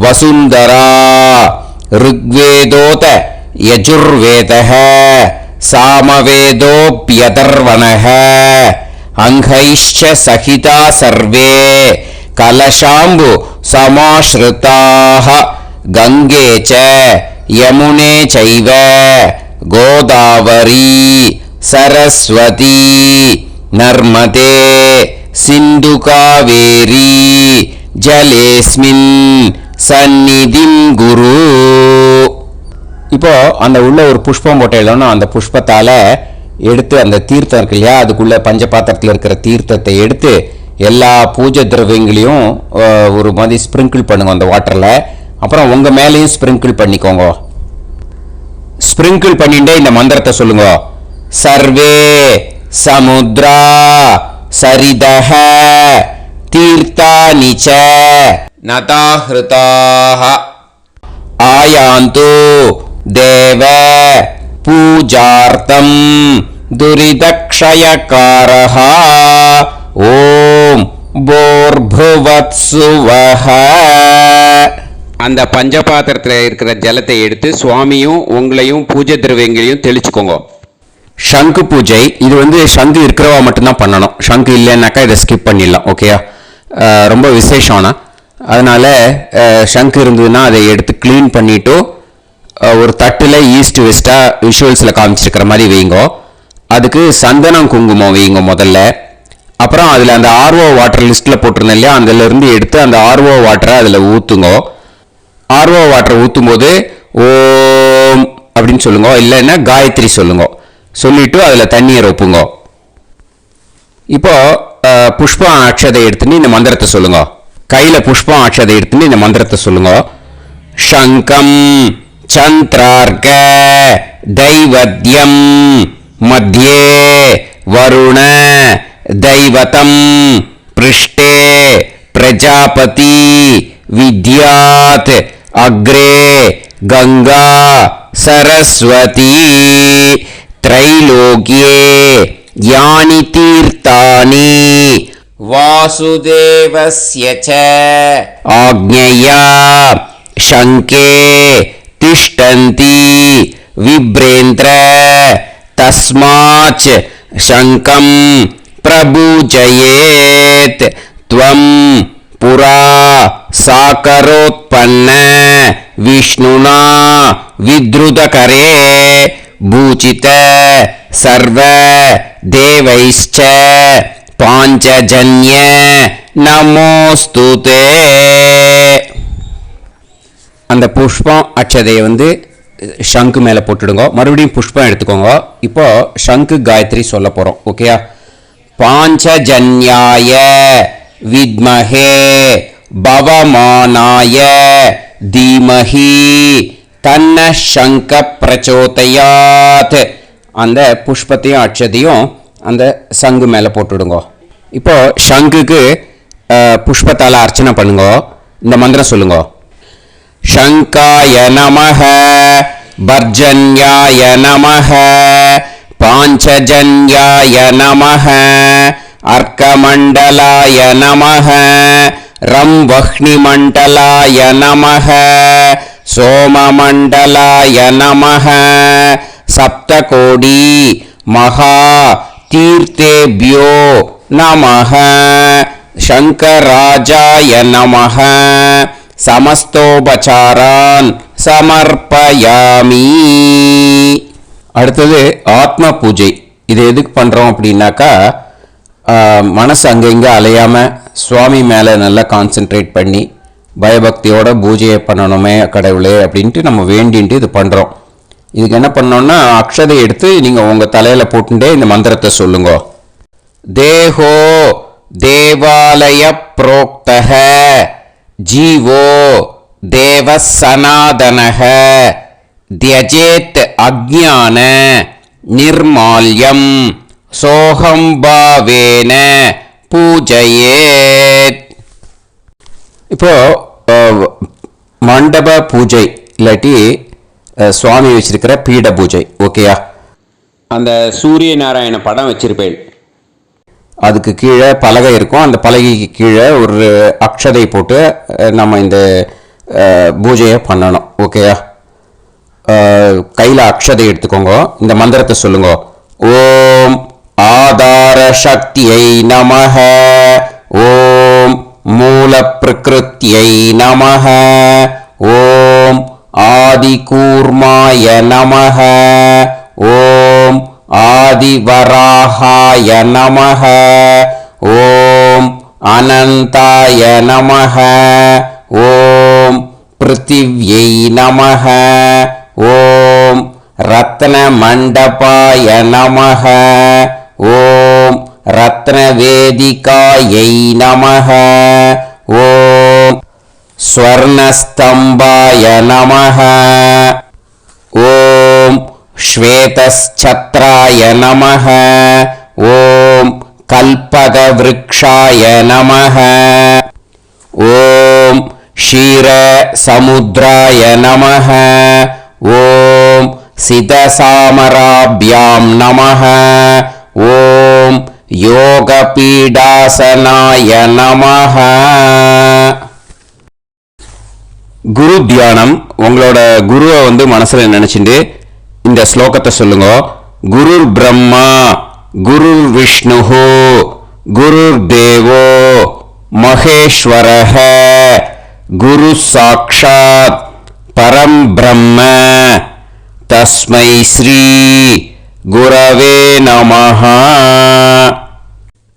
வசுந்தரா ருக்வேதோத யஜுர்வேதः சாமவேதோப்யதர்வணः அங்கைஷ்ச சகிதா சர்வே கலஷாம்பு சமாஸ்ருதாக கங்கே ச யமுனே சைவ கோதாவரி சரஸ்வதி நர்மதே சிந்து காவேரி ஜலேஸ்மின் சந்நிதிம் குரு. இப்போ அந்த உள்ள ஒரு புஷ்பம் போட்டேன்னா அந்த புஷ்பத்தால் எடுத்து அந்த தீர்த்தம் இருக்கு இல்லையா, அதுக்குள்ள பஞ்சபாத்திரத்தில் இருக்கிற தீர்த்தத்தை எடுத்து எல்லா பூஜை திரவியங்களையும் ஒரு மாதிரி ஸ்ப்ரிங்கிள் பண்ணுங்க அந்த வாட்டரில். அப்புறம் உங்கள் மேலேயும் ஸ்ப்ரிங்கிள் பண்ணிக்கோங்க. ஸ்ப்ரிங்கிள் பண்ணிட்டே இந்த மந்திரத்தை சொல்லுங்க. சர்வே சமுத்ரா சரிதஹ தீர்த்தானி ச நதாஹ்ருதாஹ ஆயாந்து தேவ பூஜார்த்தம் துரிதக்ஷயகாரஹ ஓம் போர்புவத்சுவஹ. அந்த பஞ்சபாத்திரத்தில் இருக்கிற ஜலத்தை எடுத்து சுவாமியும் உங்களையும் பூஜை திரவியங்களையும் தெளிச்சுக்கோங்க. ஷங்கு பூஜை இது வந்து ஷங்கு இருக்கிறவா மட்டும்தான் பண்ணணும். ஷங்கு இல்லைன்னாக்கா இதை ஸ்கிப் பண்ணிடலாம். ஓகேயா? ரொம்ப விசேஷம்னா அதனால ஷங்கு இருந்ததுன்னா அதை எடுத்து க்ளீன் பண்ணிவிட்டு ஒரு தட்டில் ஈஸ்ட் வெஸ்ட்டாக விஷுவல்ஸில் காமிச்சிருக்கிற மாதிரி வைங்கோ. அதுக்கு சந்தனம் குங்குமம் வைங்க முதல்ல. அப்புறம் அதில் அந்த ஆர்ஓ வாட்டர் லிஸ்ட்டில் போட்டிருந்தேன் இல்லையா, அதிலிருந்து எடுத்து அந்த ஆர்ஓ வாட்டரை அதில் ஊற்றுங்க. ஆர்ஓ வாட்டர் ஊற்றும் போது ஓம் அப்படின்னு சொல்லுங்க, இல்லைன்னா காயத்ரி சொல்லுங்க. சொல்லிட்டு அதில் தண்ணியை ரொப்புங்க. இப்போ புஷ்பம் அக்ஷதை எடுத்துன்னு இந்த மந்திரத்தை சொல்லுங்க. கையில் புஷ்பம் அக்ஷதை எடுத்துன்னு இந்த மந்திரத்தை சொல்லுங்க. சங்கம் சந்திரார்க தைவத்யம் மத்தியே வருண தைவதம் பிருஷ்டே பிரஜாபதி வித்யாத் அக்ரே கங்கா சரஸ்வதி த்ரைலோக்யே யானி தீர்த்தானி வாசுதேவஸ்ய ச ஆக்ஞயா சங்கே திஷ்டந்தி விப்ரேந்திர தஸ்மாச் சங்கம் பிரபூஜயேத் த்வம் புரா சாகரோத்பன்ன விஷ்ணுனா வித்ருதகரே பூஜித சர்வ தேவைஸ்ச பாஞ்சஜன்ய நமோஸ்துதே. அந்த புஷ்பம் அக்ஷதையை சங்கு மேலே போட்டுடுங்க. மறுபடியும் புஷ்பம் எடுத்துக்கோங்க. இப்போ சங்கு காயத்ரி சொல்ல போகிறோம். ஓகேயா? பாஞ்சஜன்யாய வித்மஹே பவமானாய தீமஹி தன்ன சங்க பிரச்சோதயாத். அந்த புஷ்பத்தையும் அக்ஷதையும் அந்த சங்கு மேலே போட்டுடுங்க. இப்போ சங்குக்கு புஷ்பத்தால் அர்ச்சனை பண்ணுங்க. இந்த மந்திரம் சொல்லுங்க. சங்காய நமஹ பர்ஜன்யாய நமஹ பாஞ்சஜன்யாய நமஹ அர்க்கமண்டலாய நமஹ ரம்வஹ்னிமண்டலாய நமஹ சோமமண்டலாய நமஹ சப்தகோடி மகா தீர்த்தேபியோ நமஹ சங்கராஜாய நமஹ சமஸ்தோபசாரான் சமர்ப்பயாமி. அடுத்தது ஆத்ம பூஜை. இது எதுக்கு பண்ணுறோம் அப்படின்னாக்கா, மனசு அங்கங்கே அலையாமல் சுவாமி மேலே நல்லா கான்சென்ட்ரேட் பண்ணி பயபக்தியோட பூஜையை பண்ணணுமே கடவுளே அப்படின்ட்டு நம்ம வேண்டின்ட்டு இது பண்ணுறோம். இதுக்கு என்ன பண்ணோன்னா, அக்ஷதை எடுத்து நீங்கள் உங்கள் தலையில் போட்டுட்டே இந்த மந்திரத்தை சொல்லுங்க. தேஹோ தேவாலய புரோக்தஹ ஜீவோ தேவ சனாதனஹ தியஜேத் அஜ்ஞான நிர்மால்யம் சோகம்பாவேன பூஜையேத். இப்போ மண்டப பூஜை இல்லாட்டி சுவாமி வச்சிருக்கிற பீட பூஜை. ஓகேயா? அந்த சூரிய நாராயண படம் வச்சிருப்பேன். அதுக்கு கீழே பலகை இருக்கும். அந்த பலகைக்கு கீழே ஒரு அக்ஷதை போட்டு நம்ம இந்த பூஜையை பண்ணணும். ஓகேயா? கையில் அக்ஷதை எடுத்துக்கோங்க. இந்த மந்திரத்தை சொல்லுங்க. ஓம் ஆதார சக்தியை நமஹ ஓம் மூல பிரகிருத்தியை நமஹ ஓம் ஆதிகூர்மாய நமஹ ஓம் ஆதிவராகாய நமஹ ஓம் அனந்தாய நமஹ ஓம் பிருத்திவ்யை நமஹ ஓம் ரத்னமண்டபாய நமஹ ஓம் ரத்னவேதிகாயை நமஹ ஓம் ஸ்வர்ணஸ்தம்பாய நமஹ ஓம் ஸ்வேதச்சத்ராய நமஹ ஓம் கல்பகவ்ருக்ஷாய நமஹ ஓம் க்ஷீரசமுத்ராய நமஹ ஓம் சிதசாமராப்யாம் நமஹ ஓம் யோகபீடாசனாய நமஹ. குரு தியானம். உங்களோட குருவை மனசுல நினைச்சுட்டு இந்த ஸ்லோகத்தை சொல்லுங்க. குருர் பிரம்மா குருர் விஷ்ணு குருர் தேவோ மகேஸ்வரஹ குரு சாக்ஷாத் பரம் பிரம்ம தஸ்மை ஸ்ரீ குரவே நமஹ.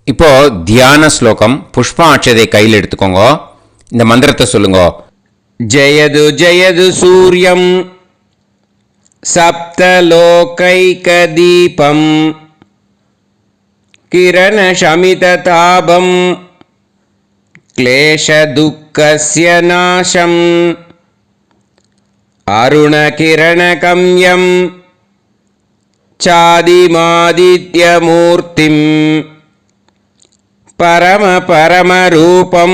இப்போ தியான ஸ்லோகம். புஷ்பம் அட்சதை கையில் எடுத்துக்கோங்க. இந்த மந்திரத்தை சொல்லுங்க. ஜெயது ஜெயது சூரியம் சப்தலோகைகதீபம் கிரண சமித தாபம் क्लेश दुःखस्य नाशम् अरुणकिरणकम्यं चादिमादित्यमूर्तिं परमपरमरूपं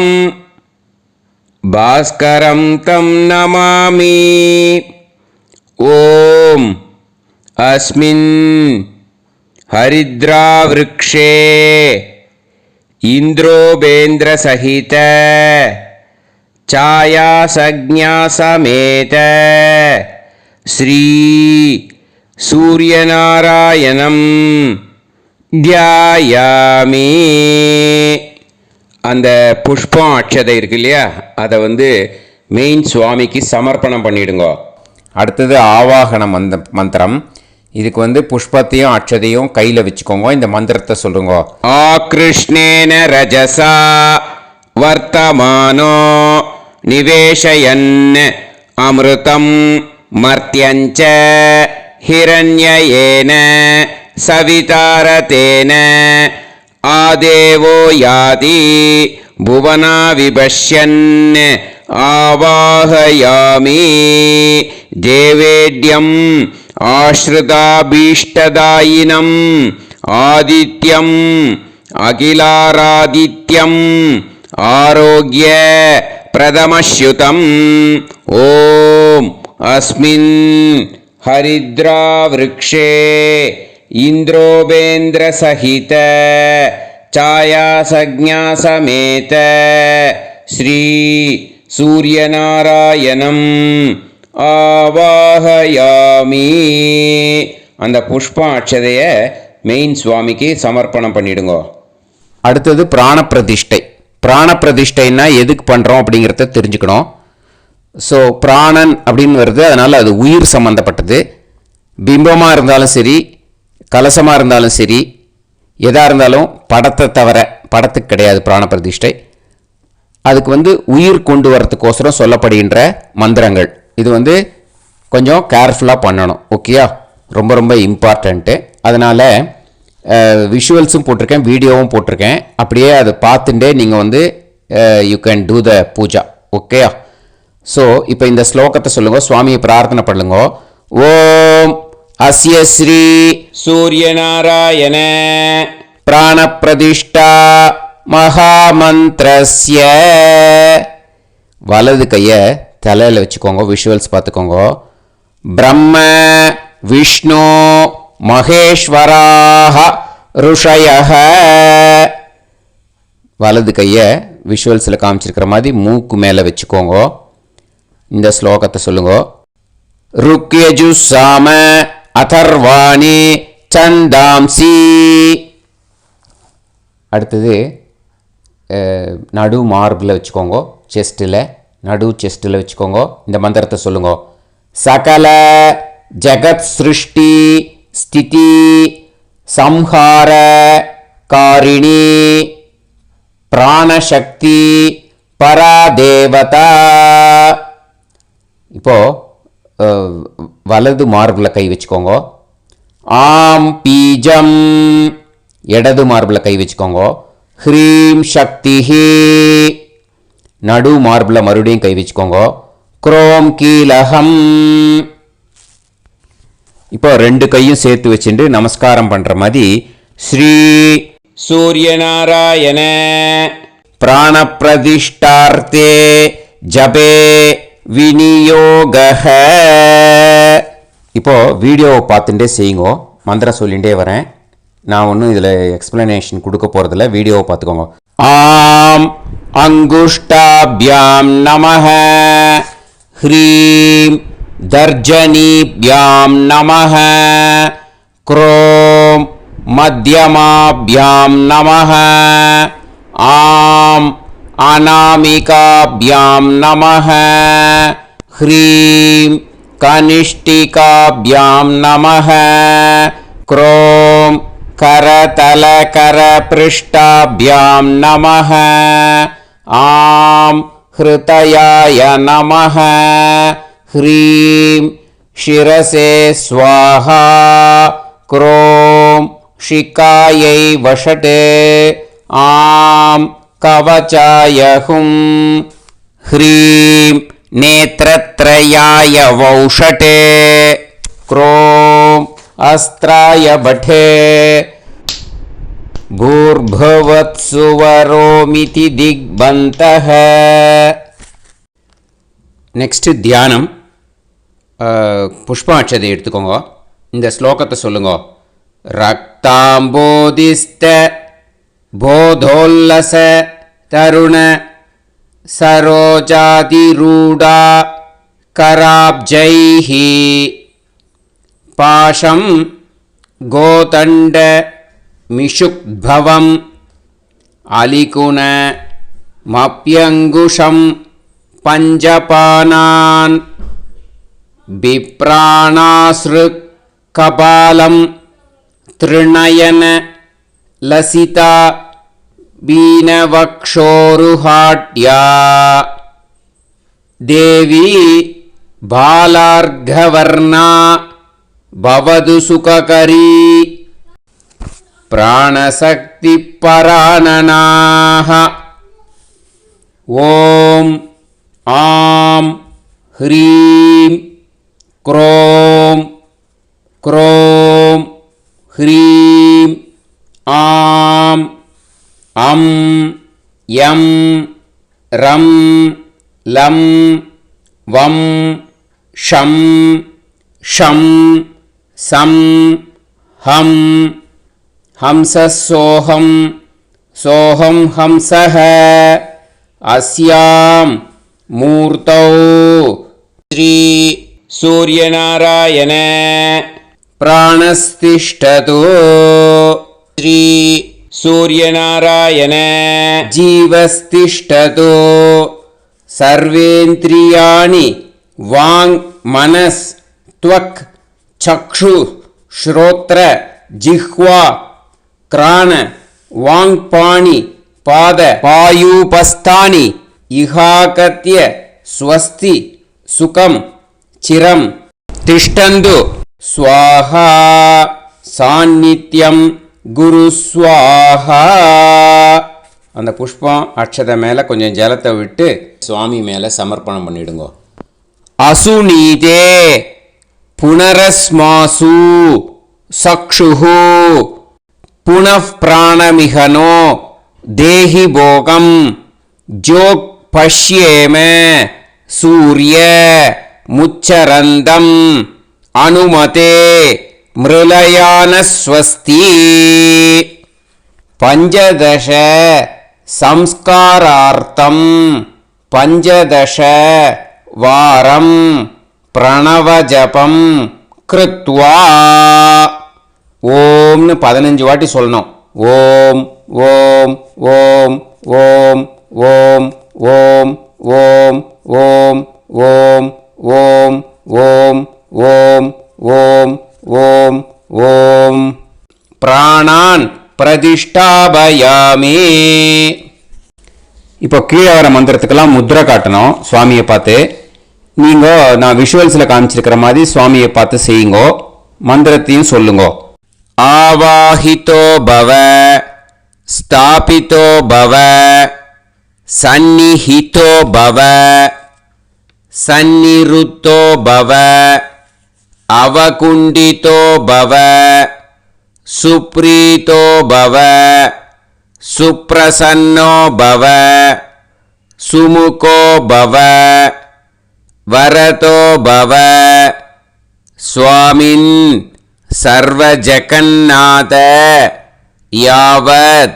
भास्करं तं नमामि. ॐ अस्मिन् हरिद्रावृक्षे इंद्रोबेन्द्रसहित छायासज्ञासमेत श्री सूर्यनारायणं ध्यायामि. அந்த புஷ்பம் அட்சதை இருக்கு இல்லையா, அதை மெயின் சுவாமிக்கு சமர்ப்பணம் பண்ணிடுங்க. அடுத்தது ஆவாகன மந்திரம். இதுக்கு புஷ்பத்தையும் அட்சதையும் கையில் வச்சுக்கோங்க. இந்த மந்திரத்தை சொல்லுங்க. ஆ கிருஷ்ணேன ரஜசா வர்த்தமானோ நிவேஷயன் அமிர்தம் மர்த்யஞ்ச ஹிரண்யயேன சவிதாரதேன ஆதேவோ யாதி புவனா விபஷ்யன் ஆவாஹயாமி தேவேட்யம் ஆஸ்ருதாபீஷ்டதாயினம் ஆதித்யம் அகிலாராதித்யம் ஆரோக்ய பிரதமஸ்யுதம். ஓம் அஸ்மின் ஹரித்ரா விருக்ஷே இந்திரோபேந்திர சகித சாயாசஜ்ஞாசமேத ஸ்ரீ சூரியநாராயணம் ஆவாஹயாமி. அந்த புஷ்பம் அட்சதைய மெயின் சுவாமிக்கு சமர்ப்பணம் பண்ணிடுங்க. அடுத்தது பிராண பிரதிஷ்டை. பிராண பிரதிஷ்டைன்னா எதுக்கு பண்ணுறோம் அப்படிங்கிறத தெரிஞ்சுக்கணும். ஸோ பிராணன் அப்படின்னு வருது, அதனால் அது உயிர் சம்மந்தப்பட்டது. பிம்பமாக இருந்தாலும் சரி, கலசமாக இருந்தாலும் சரி, எதாக இருந்தாலும் படத்தை தவிர, படத்துக்கு கிடையாது பிராண பிரதிஷ்டை. அதுக்கு உயிர் கொண்டு வரத்துக்கோசரம் சொல்லப்படுகின்ற மந்திரங்கள். இது கொஞ்சம் கேர்ஃபுல்லாக பண்ணணும். ஓகேயா? ரொம்ப ரொம்ப இம்பார்ட்டண்ட்டு. அதனால் விஷுவல்ஸும் போட்டிருக்கேன், வீடியோவும் போட்டிருக்கேன். அப்படியே அதை பார்த்துட்டே நீங்கள் யூ கேன் டூ த பூஜா. ஓகேயா? ஸோ இப்போ இந்த ஸ்லோகத்தை சொல்லுங்க, சுவாமியை பிரார்த்தனை பண்ணுங்க. ஓம் அஸ்ய ஸ்ரீ சூரியநாராயண பிராண பிரதிஷ்டா மகாமந்திரஸ்ய. வலது கையை தலையில் வச்சுக்கோங்க, விஷுவல்ஸ் பார்த்துக்கோங்க. பிரம்ம விஷ்ணு மகேஸ்வராக ருஷயஹ. வலது கையை விஷுவல்ஸில் காமிச்சிருக்கிற மாதிரி மூக்கு மேலே வச்சுக்கோங்க. இந்த ஸ்லோகத்தை சொல்லுங்க. ருக்யஜு சாம அதர்வாணி சந்தாம்சி. அடுத்தது நடு மார்பில் வச்சுக்கோங்க, செஸ்ட்டில், நடு செஸ்ட்டில் வச்சுக்கோங்க. இந்த மந்திரத்தை சொல்லுங்க. சகல ஜகத் சிருஷ்டி ஸ்திதி சம்ஹார காரிணி பிராணசக்தி பராதேவதா. இப்போ வலது மார்பில் கை வச்சுக்கோங்க. ஆம் பீஜம் இடது மார்பில் கை வச்சுக்கோங்க. ஹ்ரீம் சக்திஹி நடு மார்பில் மறுபடியும் கை வச்சுக்கோங்க. குரோம் கீலகம். இப்போ ரெண்டு கையும் சேர்த்து வச்சுட்டு நமஸ்காரம் பண்ணுற மாதிரி ஸ்ரீ சூரியநாராயண பிராண பிரதிஷ்டார்த்தே ஜபே விநியோகஹ. இப்போ வீடியோவை பார்த்துட்டே செய்யுங்க, மந்திரம் சொல்லிகிட்டே வரேன். நான் ஒன்றும் இதில் எக்ஸ்பிளனேஷன் கொடுக்க போகிறதில்ல, வீடியோவை பார்த்துக்கோங்க. ஆம் அங்குஷ்டாபியாம் நமஹ. ஹ்ரீம் தர்ஜனீபியாம் நமஹ. க்ரோம் மத்யமாபியாம் நமஹ. ஆம் அநாமிகாபியாம் நமஹ. ஹ்ரீம் கனிஷ்டிகாபியாம் நமஹ. க்ரோம் करतलकरपृष्ठाभ्यां नमः आं हृतयाय नमः ह्रीं शिरसे स्वाहा क्रों शिकायै वषटे आं कवचाय हुं ह्रीं नेत्रत्रयाय वौषटे क्रों अस्त्राय भटे भूर्भुवत्सुवरोमिति दिग्बन्तः. நெக்ஸ்ட் தியானம். புஷ்பாட்சதை எடுத்துக்கோங்க. இந்த ஸ்லோகத்தை சொல்லுங்க. ரக்தாம்போதிஸ்த போதோல்லச தருண சரோஜாதிரூடா கராப்ஜைஹி பாஷம் கோதண்ட மிஷுக்பவம் அலிகுண மப்யங்குஷம் பஞ்சபானான் பிப்ராணாஸ்ருக் கபாலம் திருநயன லசிதா பீனவக்ஷோருஹாட்யா தேவி பாலார்கவர்ணா பவது சுககரி பிராணசக்தி பரானனாஹ. ஓம் ஆம் ஹ்ரீம் க்ரோம் க்ரோம் ஹ்ரீம் ஆம் அம் யம் ரம் லம் வம் ஷம் ஷம் சம் ஹம் ஹம்சசோஹம் சோஹம் ஹம்சஹ அஸ்யாம் மூர்த்தௌ ஸ்ரீ சூரியநாராயண பிராணஸ்திஷ்டதோ ஸ்ரீ சூரியநாராயண ஜீவஸ்திஷ்டதோ சர்வேந்திரியாணி வாங் மனஸ் த்வக் சக்ஷு ஸ்ரோத்ர ஜிஹ்வா கிராண வாங்பாணி பாத பாயூபஸ்தானி இஹாகத்ய ஸ்வஸ்தி சுகம் சிரம் திஷ்டந்து ஸ்வாஹா சாநித்யம் குரு ஸ்வாஹா. அந்த புஷ்பம் அக்ஷதை மேலே கொஞ்சம் ஜலத்தை விட்டு சுவாமி மேலே சமர்ப்பணம் பண்ணிடுங்க. அசுநீதே புனரஸ்மாசு சக்ஷுஹு புனః பிராணமிகனோ தேஹி போகம் ஜோக் பஷ்யேம சூரிய முச்சரந்தம் அனுமதே மிருலயானஸ்வஸ்தி. பஞ்சதச சம்ஸ்காரார்த்தம் பஞ்சதச வாரம் பிரணவஜபம் கிருத்வா. ஓம்னு 15 வாட்டி சொல்லணும். ஓம் ஓம் ஓம் ஓம் ஓம் ஓம் ஓம் ஓம் ஓம் ஓம் ஓம் ஓம் ஓம் ஓம் ஓம். பிராணான் பிரதிஷ்டாபயாமி. இப்போ கீழே வர மந்திரத்துக்கெல்லாம் முத்ரை காட்டணும் சுவாமியை பார்த்து. நீங்கள் நான் விஷுவல்ஸில் காமிச்சிருக்கிற மாதிரி சுவாமியை பார்த்து செய்யுங்கோ. மந்திரத்தையும் சொல்லுங்க. ஆவாஹிதோ பவ ஸ்தாபிதோ பவ சந்நிஹிதோ பவ சந்நிருத்தோ பவ அவகுண்டிதோ பவ சுப்ரீதோ பவ சுப்ரசன்னோ பவ சுமுகோ பவ வரதோ பவ ஸ்வாமின் சர்வஜகந்நாத யாவத்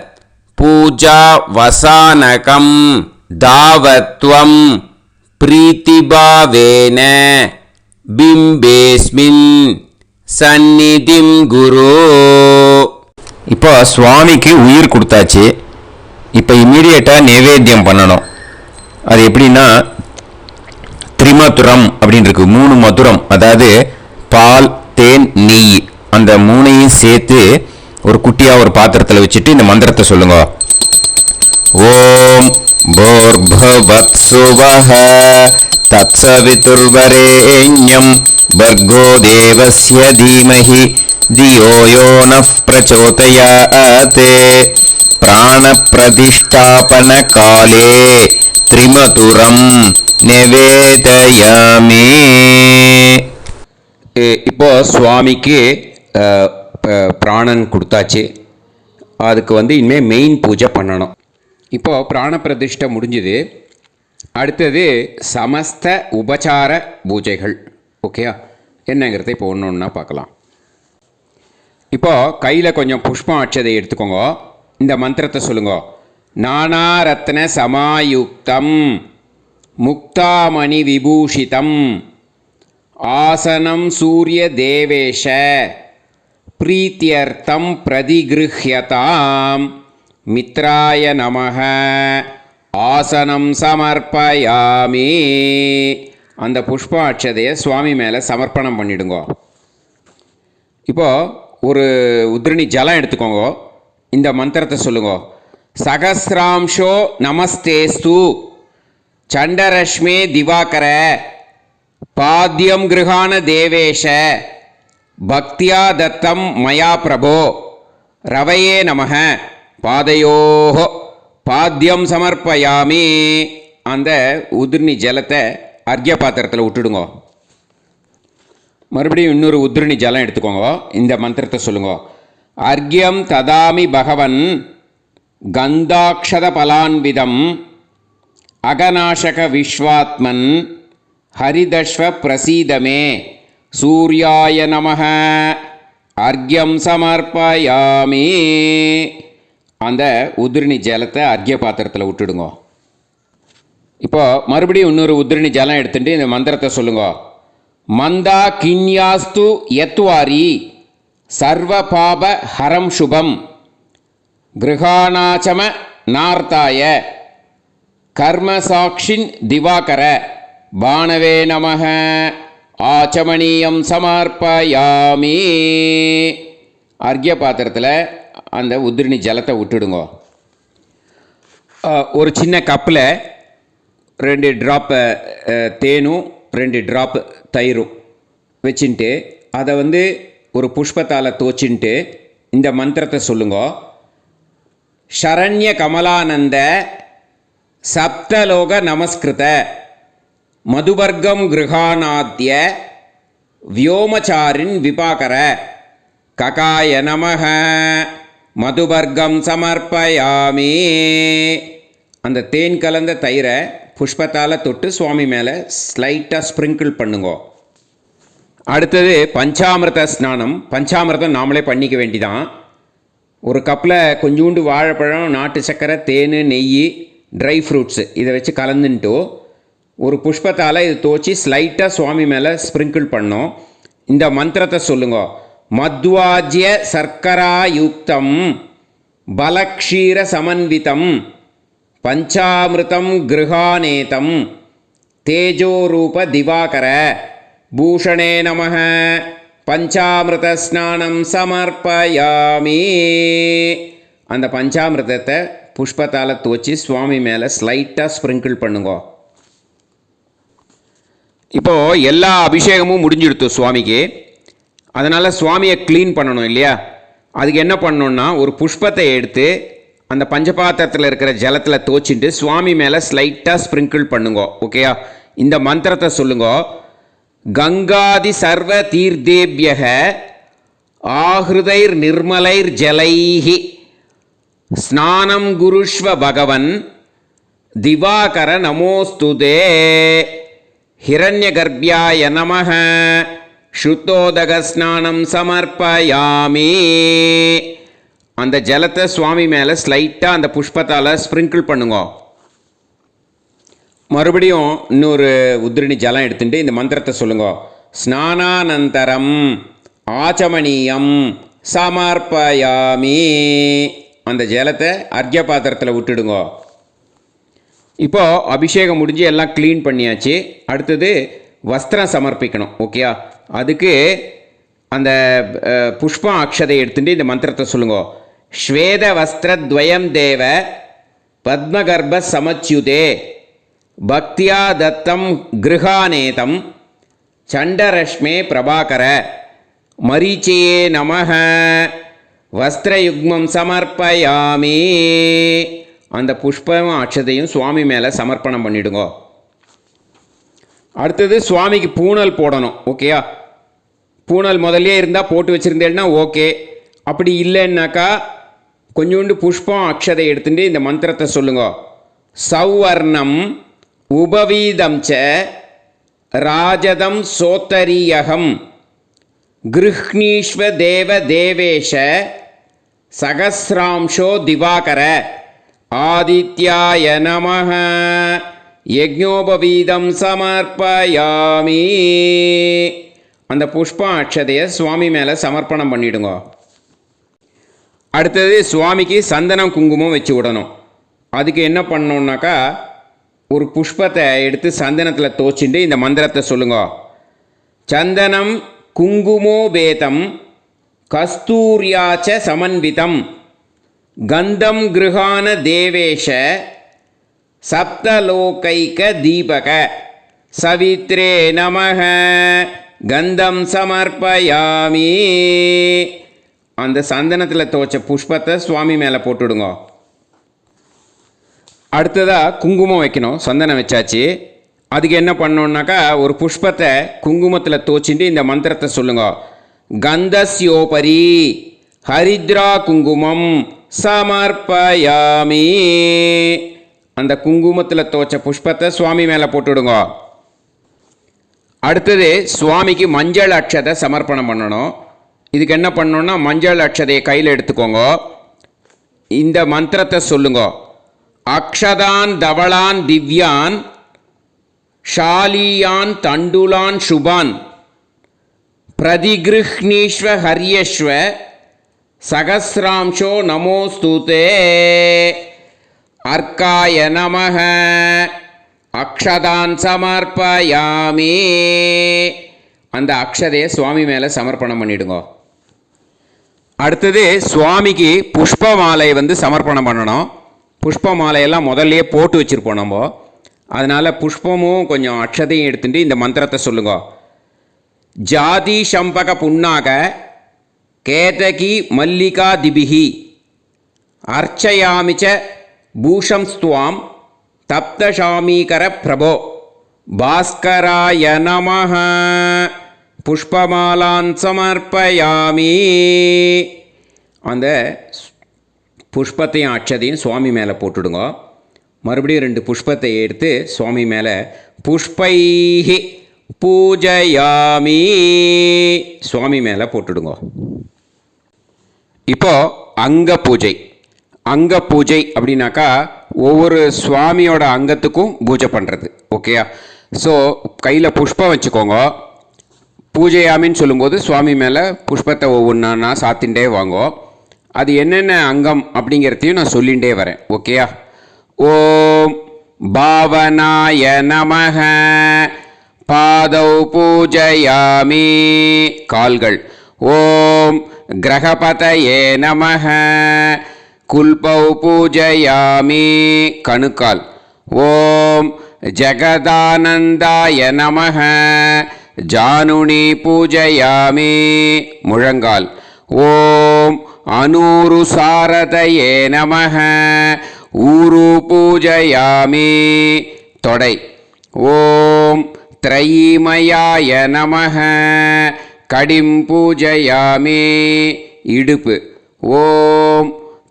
பூஜா வசானகம் தாவத்வம் பிரீதிபாவேன பிம்பேஸ்மின் சந்நிதிம் குரு. இப்போ சுவாமிக்கு உயிர் கொடுத்தாச்சு. இப்போ இம்மீடியட்டாக நைவேத்தியம் பண்ணணும். அது எப்படின்னா திரிமதுரம் அப்படின்னு இருக்கு. 3 மதுரம், அதாவது பால் தேன் நெய், அந்த 3ஐயும் சேர்த்து ஒரு குட்டியாக ஒரு பாத்திரத்தில் வச்சுட்டு இந்த மந்திரத்தை சொல்லுங்க. ஓம் भूर्भुवत्सुवः तत्सवितुर्वरेण्यं भर्गो देवस्य धीमहि धियो यो नः प्रचोदयात् प्राणप्रतिष्ठापनकाले त्रिमधुरं निवेदयामि. இப்போ சுவாமிக்கு பிராணன் கொடுத்தாச்சு. அதுக்கு இனிமேல் மெயின் பூஜை பண்ணணும். இப்போது பிராண பிரதிஷ்டை முடிஞ்சுது. அடுத்தது சமஸ்த உபசார பூஜைகள். ஓகேயா, என்னங்கிறத இப்போ ஒன்று ஒன்றா பார்க்கலாம். இப்போது கையில் கொஞ்சம் புஷ்பம் அட்சதை எடுத்துக்கோங்க. இந்த மந்திரத்தை சொல்லுங்க. நானாரத்ன சமாயுக்தம் முக்தாமணி விபூஷிதம் ஆசனம் சூரிய தேவேஷ பிரீத்தியர்த்தம் பிரதிகிருஹ்யதாம் மித்ராய நமஹ ஆசனம் சமர்ப்பயாமி. அந்த புஷ்ப அட்சதையை சுவாமி மேலே சமர்ப்பணம் பண்ணிடுங்க. இப்போது ஒரு உத்ரணி ஜலம் எடுத்துக்கோங்க. இந்த மந்திரத்தை சொல்லுங்க. சகசிராம்சோ நமஸ்தேஸ்து சண்டரஷ்மே திவாகர பாத்யம் கிருஹான தேவேஷ பக்தியா தத்தம் மயா பிரபோ ரவயே நமஹ பாதையோஹோ பாத்தியம் சமர்ப்பயாமி. அந்த உதிர்ணி ஜலத்தை அர்க்ய பாத்திரத்தில் விட்டுடுங்க. மறுபடியும் இன்னொரு உதிர்ணி ஜலம் எடுத்துக்கோங்க. இந்த மந்திரத்தை சொல்லுங்க. அர்க்யம் ததாமி பகவன் கந்தாக்ஷத பலான்விதம் அகநாசக விஸ்வாத்மன் ஹரிதஸ்வ பிரசீதமே சூர்யாய நமஹ அர்க்யம் சமர்ப்பயாமி. அந்த உதிரணி ஜலத்தை அர்க்ய பாத்திரத்தில் விட்டுடுங்க. இப்போ மறுபடியும் இன்னொரு உதிரணி ஜலம் எடுத்துட்டு இந்த மந்திரத்தை சொல்லுங்க. மந்தா கிண்யாஸ்து யத்வாரி சர்வ பாப ஹரம் சுபம் கிருஹாணாச்சம நார்த்தாய கர்மசாட்சின் திவாகர பானவே நமஹ ஆச்சமணியம் சமர்ப்பயாமி. அர்க்ய பாத்திரத்தில் அந்த உதிரணி ஜலத்தை விட்டுடுங்க. ஒரு சின்ன கப்பில் 2 ட்ராப் தேனும் 2 ட்ராப் தயிரும் வச்சுட்டு அதை ஒரு புஷ்பத்தால் தோச்சின்ட்டு இந்த மந்திரத்தை சொல்லுங்க. ஷரண்ய கமலானந்த சப்தலோக நமஸ்கிருத மதுவர்க்கம் கிருஹாநாத்ய வியோமச்சாரின் விபாகர ககாய நமஹ மதுவர்க்கம் சமர்ப்பயாமி. அந்த தேன் கலந்த தயிரை புஷ்பத்தால் தொட்டு சுவாமி மேலே ஸ்லைட்டாக ஸ்ப்ரிங்கிள் பண்ணுங்க. அடுத்தது பஞ்சாமிர்த ஸ்நானம். பஞ்சாமிர்தம் நாமளே பண்ணிக்க வேண்டிதான். ஒரு கப்பில் கொஞ்சோண்டு வாழைப்பழம், நாட்டு சக்கரை, தேன், நெய், ட்ரை ஃப்ரூட்ஸு இதை வச்சு கலந்துன்ட்டு ஒரு புஷ்பத்தால் இது தோச்சி ஸ்லைட்டாக சுவாமி மேலே ஸ்ப்ரிங்கிள் பண்ணோம். இந்த மந்திரத்தை சொல்லுங்க. மத்வாஜ்ய சர்க்கராயுக்தம் பலக்ஷீர சமன்விதம் பஞ்சாமிருதம் கிருஹானேதம் தேஜோரூப திவாகர பூஷணே நமஹ பஞ்சாமிருத ஸ்நானம் சமர்ப்பயாமி. அந்த பஞ்சாமிர்தத்தை புஷ்பத்தால் துவச்சி சுவாமி மேலே ஸ்லைட்டாக ஸ்ப்ரிங்கிள் பண்ணுங்க. இப்போது எல்லா அபிஷேகமும் முடிஞ்சிடுத்து சுவாமிக்கு. அதனால் சுவாமியை க்ளீன் பண்ணணும் இல்லையா? அதுக்கு என்ன பண்ணணுன்னா ஒரு புஷ்பத்தை எடுத்து அந்த பஞ்சபாத்திரத்தில் இருக்கிற ஜலத்தில் தோச்சிட்டு சுவாமி மேலே ஸ்லைட்டாக ஸ்ப்ரிங்கிள் பண்ணுங்க. ஓகேயா? இந்த மந்திரத்தை சொல்லுங்க. கங்காதி சர்வ தீர்த்தேபியக ஆஹிருதைர் நிர்மலைர் ஜலைஹி ஸ்நானம் குருஷ்வ பகவன் திவாகர நமோஸ்துதே ஹிரண்ய கர்ப்பியாய நமஹ ஸ்ருத்தோதக ஸ்நானம் சமர்ப்பயாமி. அந்த ஜலத்தை சுவாமி மேலே ஸ்லைட்டாக அந்த புஷ்பத்தால் ஸ்ப்ரிங்கிள் பண்ணுங்க. மறுபடியும் இன்னொரு உதிரணி ஜலம் எடுத்துட்டு இந்த மந்திரத்தை சொல்லுங்க. ஸ்நானானந்தரம் ஆச்சமணியம் சமர்ப்பயாமி. அந்த ஜலத்தை அர்க்ய பாத்திரத்தில் விட்டுடுங்க. இப்போது அபிஷேகம் முடிஞ்சு எல்லாம் க்ளீன் பண்ணியாச்சு. அடுத்தது வஸ்திரம் சமர்ப்பிக்கணும். ஓகேயா? அதுக்கு அந்த புஷ்பம் அக்ஷதை எடுத்துட்டு இந்த மந்திரத்தை சொல்லுங்க. ஸ்வேத வஸ்திரத்வயம் தேவ பத்மகர்ப்ப சமச்யுதே பக்தியா தத்தம் கிருஹாநேதம் சண்டரஷ்மே பிரபாகர மரீச்சியே நமஹ வஸ்திரயுக்மம் சமர்ப்பயாமி. அந்த புஷ்பம் அக்ஷதையும் சுவாமி மேலே சமர்ப்பணம் பண்ணிவிடுங்க. அடுத்தது சுவாமிக்கு பூணல் போடணும். ஓகேயா? பூணல் முதல்லே இருந்தால் போட்டு வச்சுருந்தேன்னா ஓகே. அப்படி இல்லைன்னாக்கா கொஞ்சோண்டு புஷ்பம் அக்ஷதை எடுத்துட்டு இந்த மந்திரத்தை சொல்லுங்க. சௌவர்ணம் உபவீதம் ச ராஜதம் சோத்தரீயகம் கிருஹ்ணீஸ்வ தேவ தேவேஷ சகஸ்ராம்சோ திவாகர ஆதித்யாய நமஹ யஜ்ஞோபவீதம் சமர்ப்பயாமி. அந்த புஷ்பம் அக்ஷதையை சுவாமி மேலே சமர்ப்பணம் பண்ணிவிடுங்க. அடுத்தது சுவாமிக்கு சந்தனம் குங்குமம் வச்சு விடணும். அதுக்கு என்ன பண்ணணுன்னாக்கா ஒரு புஷ்பத்தை எடுத்து சந்தனத்தில் தோச்சிட்டு இந்த மந்திரத்தை சொல்லுங்க. சந்தனம் குங்குமோபேதம் கஸ்தூர்யாச்ச சமன்விதம் கந்தம் கிருஹான தேவேஷ சப்தலோகைக தீபக சவித்ரே நமஹ கந்தம் சமர்ப்பயாமி. அந்த சந்தனத்தில் துவச்ச புஷ்பத்தை சுவாமி மேலே போட்டுவிடுங்க. அடுத்ததாக குங்குமம் வைக்கணும். சந்தனம் வச்சாச்சு. அதுக்கு என்ன பண்ணணுன்னாக்கா ஒரு புஷ்பத்தை குங்குமத்தில் தோச்சிட்டு இந்த மந்திரத்தை சொல்லுங்க. கந்தஸ்யோபரி ஹரித்ரா குங்குமம் சமர்ப்பயாமி. அந்த குங்குமத்தில் துவச்ச புஷ்பத்தை சுவாமி மேலே போட்டுவிடுங்க. அடுத்தது சுவாமிக்கு மஞ்சள் அக்ஷதை சமர்ப்பணம் பண்ணணும். இதுக்கு என்ன பண்ணணுன்னா மஞ்சள் அக்ஷதையை கையில் எடுத்துக்கோங்க. இந்த மந்திரத்தை சொல்லுங்க. அக்ஷதான் தவளான் திவ்யான் ஷாலியான் தண்டுலான் சுபான் பிரதிகிருஹ்ணீஸ்வ ஹரியஸ்வ சகஸ்ராம்சோ நமோஸ்துதே அர்க்காய நமஹ அக்ஷதான் சமர்ப்பயாமி. அந்த அக்ஷதையை சுவாமி மேலே சமர்ப்பணம் பண்ணிவிடுங்க. அடுத்தது சுவாமிக்கு புஷ்ப மாலை சமர்ப்பணம் பண்ணணும். புஷ்ப மாலையெல்லாம் முதல்லையே போட்டு வச்சுருப்போம் நம்ம. அதனால் புஷ்பமும் கொஞ்சம் அக்ஷதையும் எடுத்துட்டு இந்த மந்திரத்தை சொல்லுங்க. ஜாதி சம்பக புன்னாக கேதகி மல்லிகா திபிஹி அர்ச்சயாமிச்ச பூஷம் ஸ்துவாம் தப்தஷாமீகர பிரபோ பாஸ்கராய நமஹ புஷ்பமாலான் சமர்ப்பயாமி. அந்த புஷ்பத்தையும் அக்ஷதையும் சுவாமி மேலே போட்டுடுங்க. மறுபடியும் 2 புஷ்பத்தை எடுத்து சுவாமி மேலே புஷ்பைஹி பூஜயாமி சுவாமி மேலே போட்டுடுங்க. இப்போ அங்க பூஜை. அங்க பூஜை அப்படின்னாக்கா ஒவ்வொரு சுவாமியோட அங்கத்துக்கும் பூஜை பண்ணுறது. ஓகேயா? ஸோ கையில் புஷ்பம் வச்சுக்கோங்க. பூஜையாமின்னு சொல்லும்போது சுவாமி மேலே புஷ்பத்தை ஒவ்வொன்றா சாத்தின்ண்டே வாங்கோ. அது என்னென்ன அங்கம் அப்படிங்கிறதையும் நான் சொல்லிகிட்டே வரேன். ஓகேயா? ஓம் பாவனாய நமஹ பாதௌ பூஜயாமி கால்கள். ஓம் கிரகபதயே நமஹ குல்பௌ பூஜயாமி கணுக்கால். ஓம் ஜகதானந்தாய நமஹ ஜானுனி பூஜயாமி முழங்கால். ஓம் அனூருசாரதயே நமஹ ஊரு பூஜயாமி தொடை. ஓம் த்ரைமயாய நமஹ கடிம் பூஜயாமி இடுப்பு. ஓம்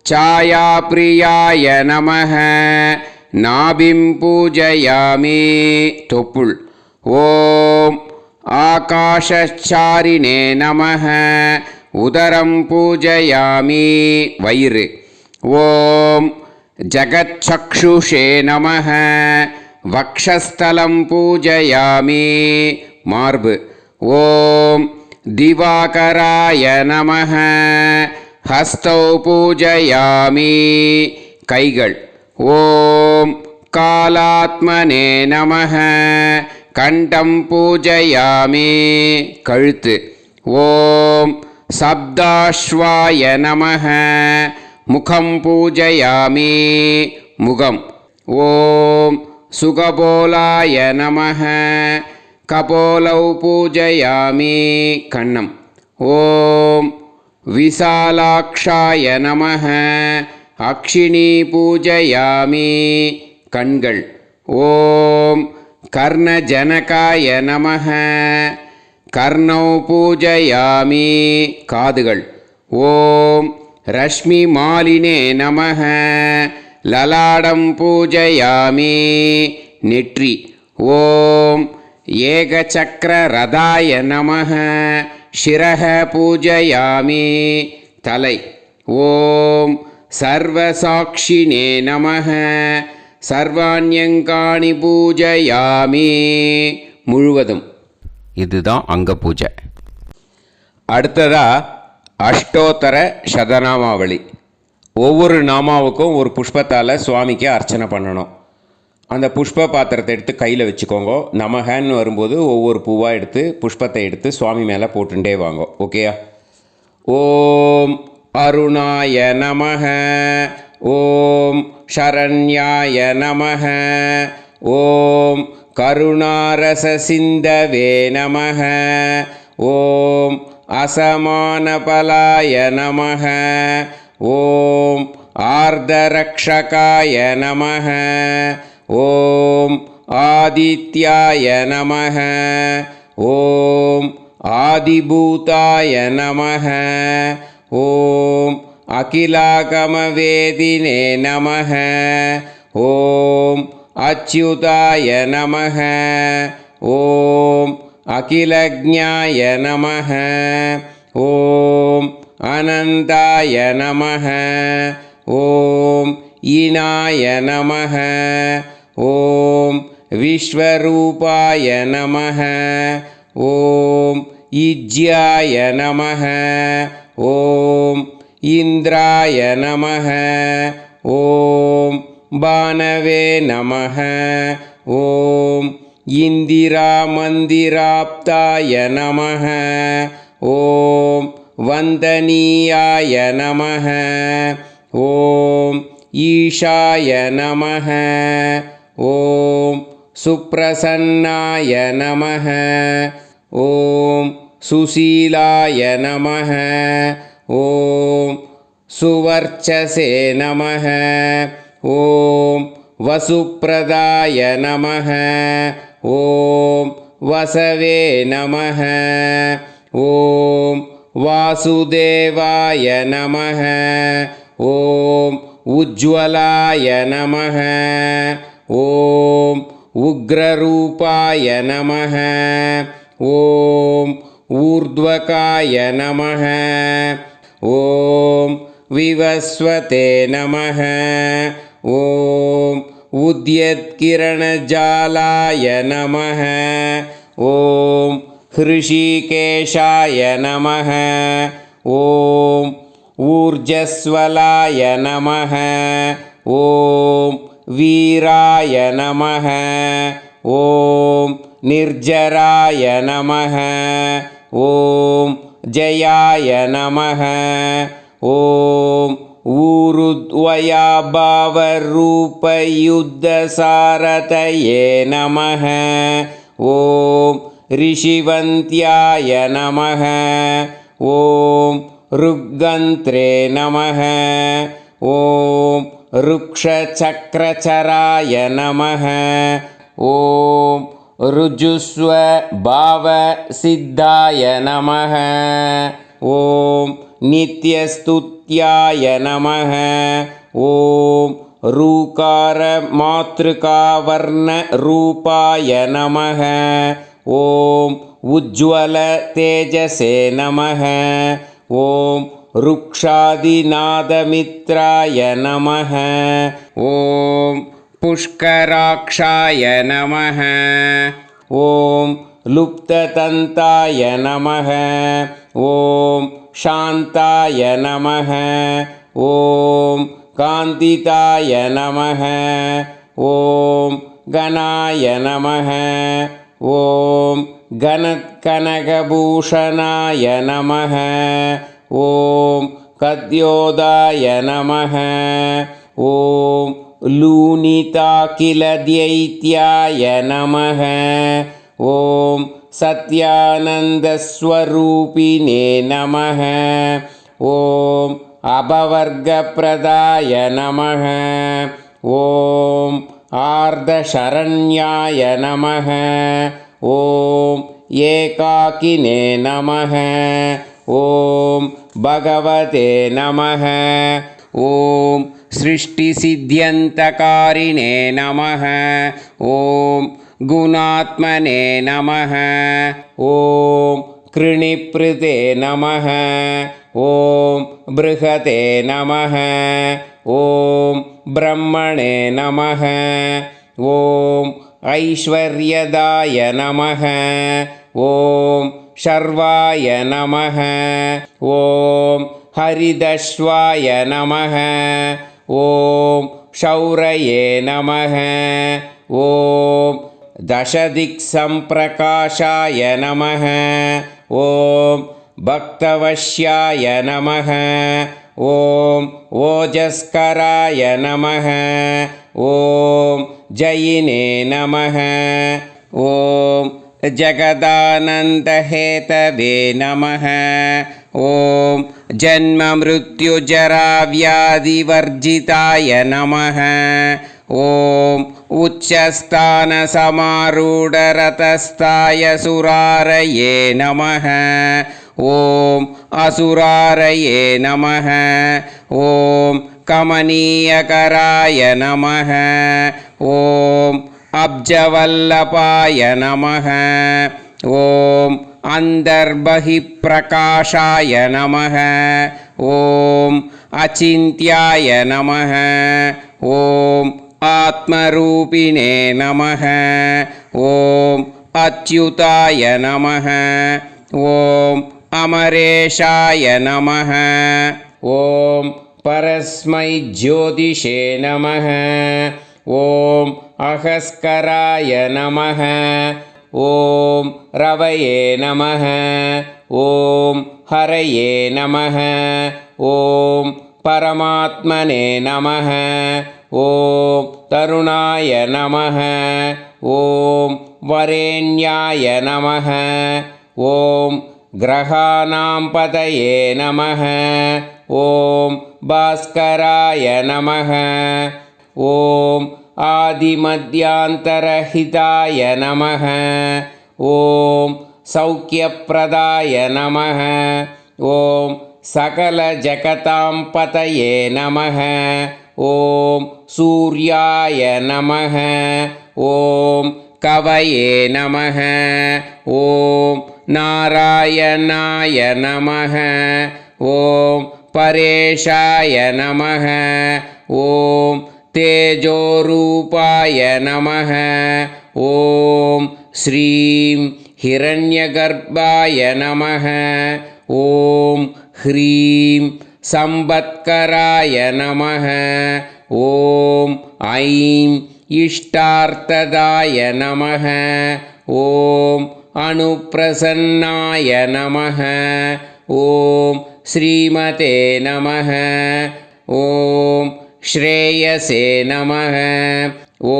சாயாப்ரியாய நமஹ நாபிம் பூஜயாமி தொப்புள். ஓம் ஆகாஷச்சாரிணே நமஹ உதரம் பூஜயாமி வயிறு. ஓம் ஜகச்சக்ஷுஷே நமஹ வக்ஷஸ்தலம் பூஜயாமி மார்பு. ஓம் திவாகராய நமஹ ஹஸ்தௌ பூஜயாமி கைகள். ஓம் காலாத்மனே நமஹ கண்டம் பூஜயாமி கழுத்து. ॐ शब्दाश्वाय नमः मुखं पूजयामि मुखम् ॐ सुगपोलाय नमः कपोलौ पूजयामि कन्नम् ॐ विशालाक्षाय नमः अक्षिणी पूजयामि कण्गल् ॐ कर्णजनकाय नमः कर्णौ पूजयामि कादुगल् ॐ रश्मिमालिने नमः ललाटं पूजयामि नेट्रि ॐ एकचक्ररथाय नमः शिरः पूजयामि तलै ॐ सर्वसाक्षिणे नमः सर्वाण्यङ्गानि पूजयामि முழுவதும். இதுதான் அங்க பூஜை. அடுத்ததா அஷ்டோத்தர சதநாமாவளி. ஒவ்வொரு நாமாவுக்கும் ஒரு புஷ்பத்தால் சுவாமிக்கு அர்ச்சனை பண்ணணும். அந்த புஷ்ப பாத்திரத்தை எடுத்து கையில் வச்சுக்கோங்க. நமகன்னு வரும்போது ஒவ்வொரு பூவாக எடுத்து புஷ்பத்தை எடுத்து சுவாமி மேலே போட்டுட்டே வாங்க. ஓகேயா? ஓம் அருணாய நமக, ஓம் சரண்யாய நமக, ஓம் கருணாரச சிந்தவே நமக, ஓம் அசமானபலாய நமக, ஓம் ஆர்தரக்ஷகாய நமக, ஓம் ஆதித்யாய நமக, ஓம் ஆதிபூதாய நமக, ஓம் அகிலாகமவேதினே நமக, ஓம் அச்யுதாய நமக, ஓம் அகிலஜ்ஞாய நமக, ஓம் அனந்தாய நமக, ஓம் ஈனாய நமக, ஓம் விஸ்வரூபாய நமக, ஓம் ஈஜ்யாய நமக, ஓம் இந்திராய நமக, ஓம் பானவே நமக, ஓம் இந்திரா மந்திராப்தாய நமக, ஓம் வந்தனீயாய நமக, ஓம் ஈஷாய நமக, ஓம் சுப்ரசன்னாய நமக, ஓம் சுசீலாய நமக, ஓம் சுவர்ச்சசே நமக, ஓம் வசுப்ரதாய நமக, ஓம் வசவே நமக, ஓம் வாசுதேவாய நமக, ஓம் உஜ்வலாய நமக, ஓம் உக்ரரூபாய நமக, ஓம் ஊர்த்வகாய நமக, ஓம் விவஸ்வதே நமக, ஓம் உத்யத்கிரணஜாலாய நமக, ஓம் ஹிருஷிகேஷாய நமக, ஓம் ஊர்ஜஸ்வலாய நமக, ஓம் வீராய நமக, ஓம் நிர்ஜராய நமக, ஓம் ஜயாய நமக, ஓம் ஊருத்வயாபாவரூபயுத்தசாரதயே நமக, ஓம் ரிஷிவந்தியாய நமக, ஓம் ருக்கந்த்ரே நமக, ஓம் ருக்ஷசக்கரச்சராய நமக, ஓம் ருஜுஸ்வ பாவ சித்தாய நமக, ஓம் நித்யஸ்துத்யாய நமக, ஓம் ரூகார மாத்ருகாவர்ண ரூபாய நமக, ஓம் உஜ்வல தேஜசே நமக, ஓம் ருக்ஷாதிநாதமித்ராய நமக, ஓம் புஷ்கராக்ஷாய நமக, ஓம் லுப்ததந்தாய நமக, ஓம் சாந்தாய நமக, ஓம் காந்திதாய நமக, ஓம் கணாய நமக, ॐ गणत्कनकभूषणाय नमः ॐ कद्योदाय नमः ॐ लूनिताकिलदैत्याय नमः ॐ सत्यानन्दस्वरूपिणे नमः ॐ अभवर्गप्रदाय नमः ॐ आर्धशरण्याय नमः ॐ एकाकिने नमः ॐ भगवते नमः ॐ सृष्टिसिद्ध्यन्तकारिणे नमः ॐ गुणात्मने नमः ॐ कृणिप्रीते नमः ॐ बृहते नमः ॐ ब्रह्मणे नमः ॐ ऐश्वर्यदाय नमः ॐ शर्वाय नमः ॐ हरिदश्वाय नमः ॐ शौरये नमः ॐ दशदिक्सम्प्रकाशाय नमः ॐ भक्तवश्याय नमः ॐ ओजस्कराय नमः ॐ जयिने नमः ॐ जगदानन्दहेतवे नमः ॐ जन्ममृत्युजराव्याधिवर्जिताय नमः ॐ उच्चस्थानसमारूढरतस्थाय सुरारये नमः ॐ असुरारये नमः ॐ कमनीयकराय नमः ॐ अब्जवल्लभाय नमः ॐ अन्तर्बहिप्रकाशाय नमः ॐ अचिन्त्याय नमः ॐ आत्मरूपिणे नमः ॐ अच्युताय नमः ॐ अमरेशाय नमः ॐ परस्मै ज्योतिषे नमः ॐ अहस्कराय नमः ॐ रवये नमः ॐ हरये नमः ॐ परमात्मने नमः ॐ तरुणाय नमः ॐ वरेण्याय नमः ॐ ग्रहाणां पतये नमः ॐ भास्कराय नमः ॐ आदिमध्यान्तरहिताय नमः ॐ सौख्यप्रदाय नमः ॐ सकलजगतां पतये नमः ॐ सूर्याय नमः ॐ कवये नमः ॐ नारायणाय नमः ॐ परेशाय नमः ॐ तेजोरूपाय नमः ॐ श्रीं हिरण्यगर्भाय नमः ॐ ह्रीं संवत्कराय नमः ॐ ऐं इष्टार्थदाय नमः ॐ अनुप्रसन्नाय नमः ॐ श्रीमते नमः ॐ श्रेयसे नमः ॐ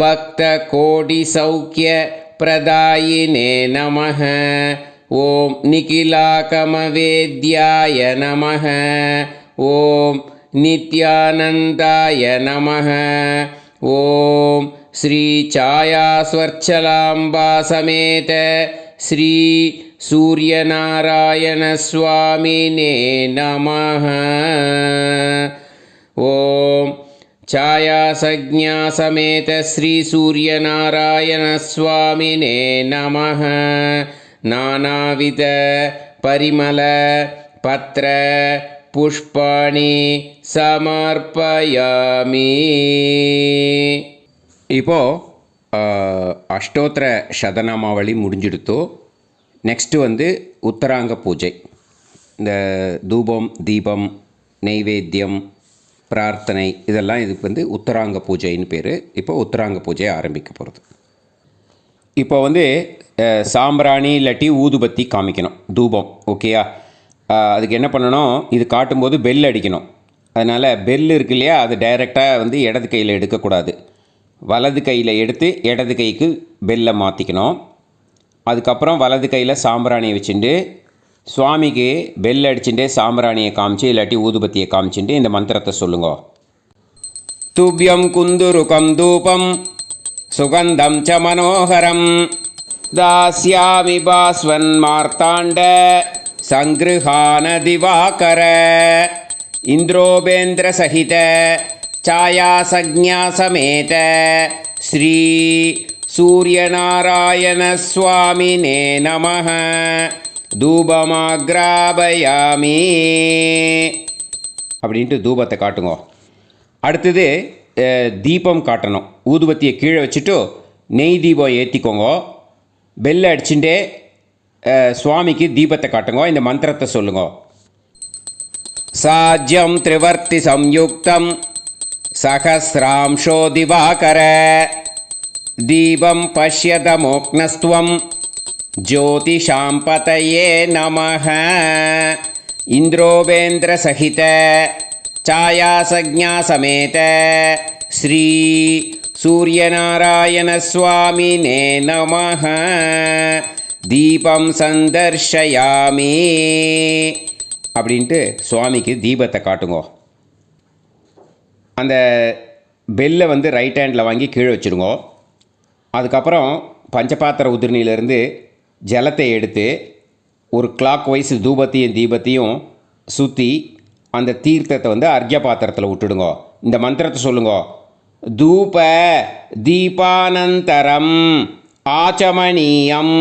भक्तकोटिसौख्यप्रदायिने नमः ॐ निखिलाकमवेद्याय नमः ॐ नित्यानन्दाय नमः ॐ श्रीछायास्वर्चलाम्बा समेत श्री सूर्यनारायणस्वामिने नमः ॐ छायासज्ञा समेत श्री सूर्यनारायणस्वामिने नमः नानाविध परिमल पत्र पुष्पाणि समर्पयामि. இப்போ அஷ்டோத்திர சதநாமாவளி முடிஞ்சிடுத்தோ. நெக்ஸ்ட்டு வந்து உத்தராங்க பூஜை. இந்த தூபம் தீபம் நெய்வேத்தியம் பிரார்த்தனை இதெல்லாம் இதுக்கு வந்து உத்தராங்க பூஜைன்னு பேர். இப்போ உத்தராங்க பூஜையை ஆரம்பிக்க போகிறது. இப்போ வந்து சாம்பிராணி இல்லாட்டி ஊதுபத்தி காமிக்கணும், தூபம். ஓகேயா? அதுக்கு என்ன பண்ணணும், இது காட்டும்போது பெல் அடிக்கணும். அதனால் பெல் இருக்கு இல்லையா, அது டைரெக்டாக வந்து இடது கையில் எடுக்கக்கூடாது. வலது கையில் எடுத்து இடது கைக்கு பெல்லை மாற்றிக்கணும். அதுக்கப்புறம் வலது கையில் சாம்பிராணியை வச்சுட்டு சுவாமிக்கு பெல் அடிச்சுட்டு சாம்பிராணியை காமிச்சு இல்லாட்டி ஊதுபத்தியை காமிச்சுட்டு இந்த மந்திரத்தை சொல்லுங்க. துப்யம் குந்துருகம் தூபம் சுகந்தம் ச மனோகரம் தாஸ்யாமி பாஸ்வன் மார்த்தாண்ட சங்கிருஹான திவாகர இந்திரோபேந்திர சகித சாயாசக்ஞா சமேத ஸ்ரீ சூரியநாராயண சுவாமினே நமஹ தூபமாக்ராபயாமி அப்படின்ட்டு தூபத்தை காட்டுங்க. அடுத்தது தீபம் காட்டணும். ஊதுபத்தியை கீழே வச்சுட்டு நெய் தீபம் ஏற்றிக்கோங்க. பெல்லை அடிச்சுட்டே சுவாமிக்கு தீபத்தை காட்டுங்க. இந்த மந்திரத்தை சொல்லுங்க. சாஜ்யம் திரிவர்த்தி சம்யுக்தம் சகசிராம்சோ திவாகர தீபம் பஷ்யதமோக்னஸ்துவம் ஜோதிஷாம் பதயே நமஹ இந்திரோபேந்திர சகித சாயாசக்ஞா சமேத ஸ்ரீ சூரியநாராயண சுவாமினே நமஹ தீபம் சந்தர்ஷயாமி அப்படின்ட்டு சுவாமிக்கு தீபத்தை காட்டுங்க. அந்த பெல்லை வந்து ரைட் ஹேண்டில் வாங்கி கீழே வச்சுருங்க. அதுக்கப்புறம் பஞ்சபாத்திர உதிரணியிலேருந்து ஜலத்தை எடுத்து ஒரு கிளாக் வைஸ் தூபத்தையும் தீபத்தையும் சுற்றி அந்த தீர்த்தத்தை வந்து அர்க்ய பாத்திரத்தில் விட்டுடுங்க. இந்த மந்திரத்தை சொல்லுங்க. தூப தீபானந்தரம் ஆச்சமணியம்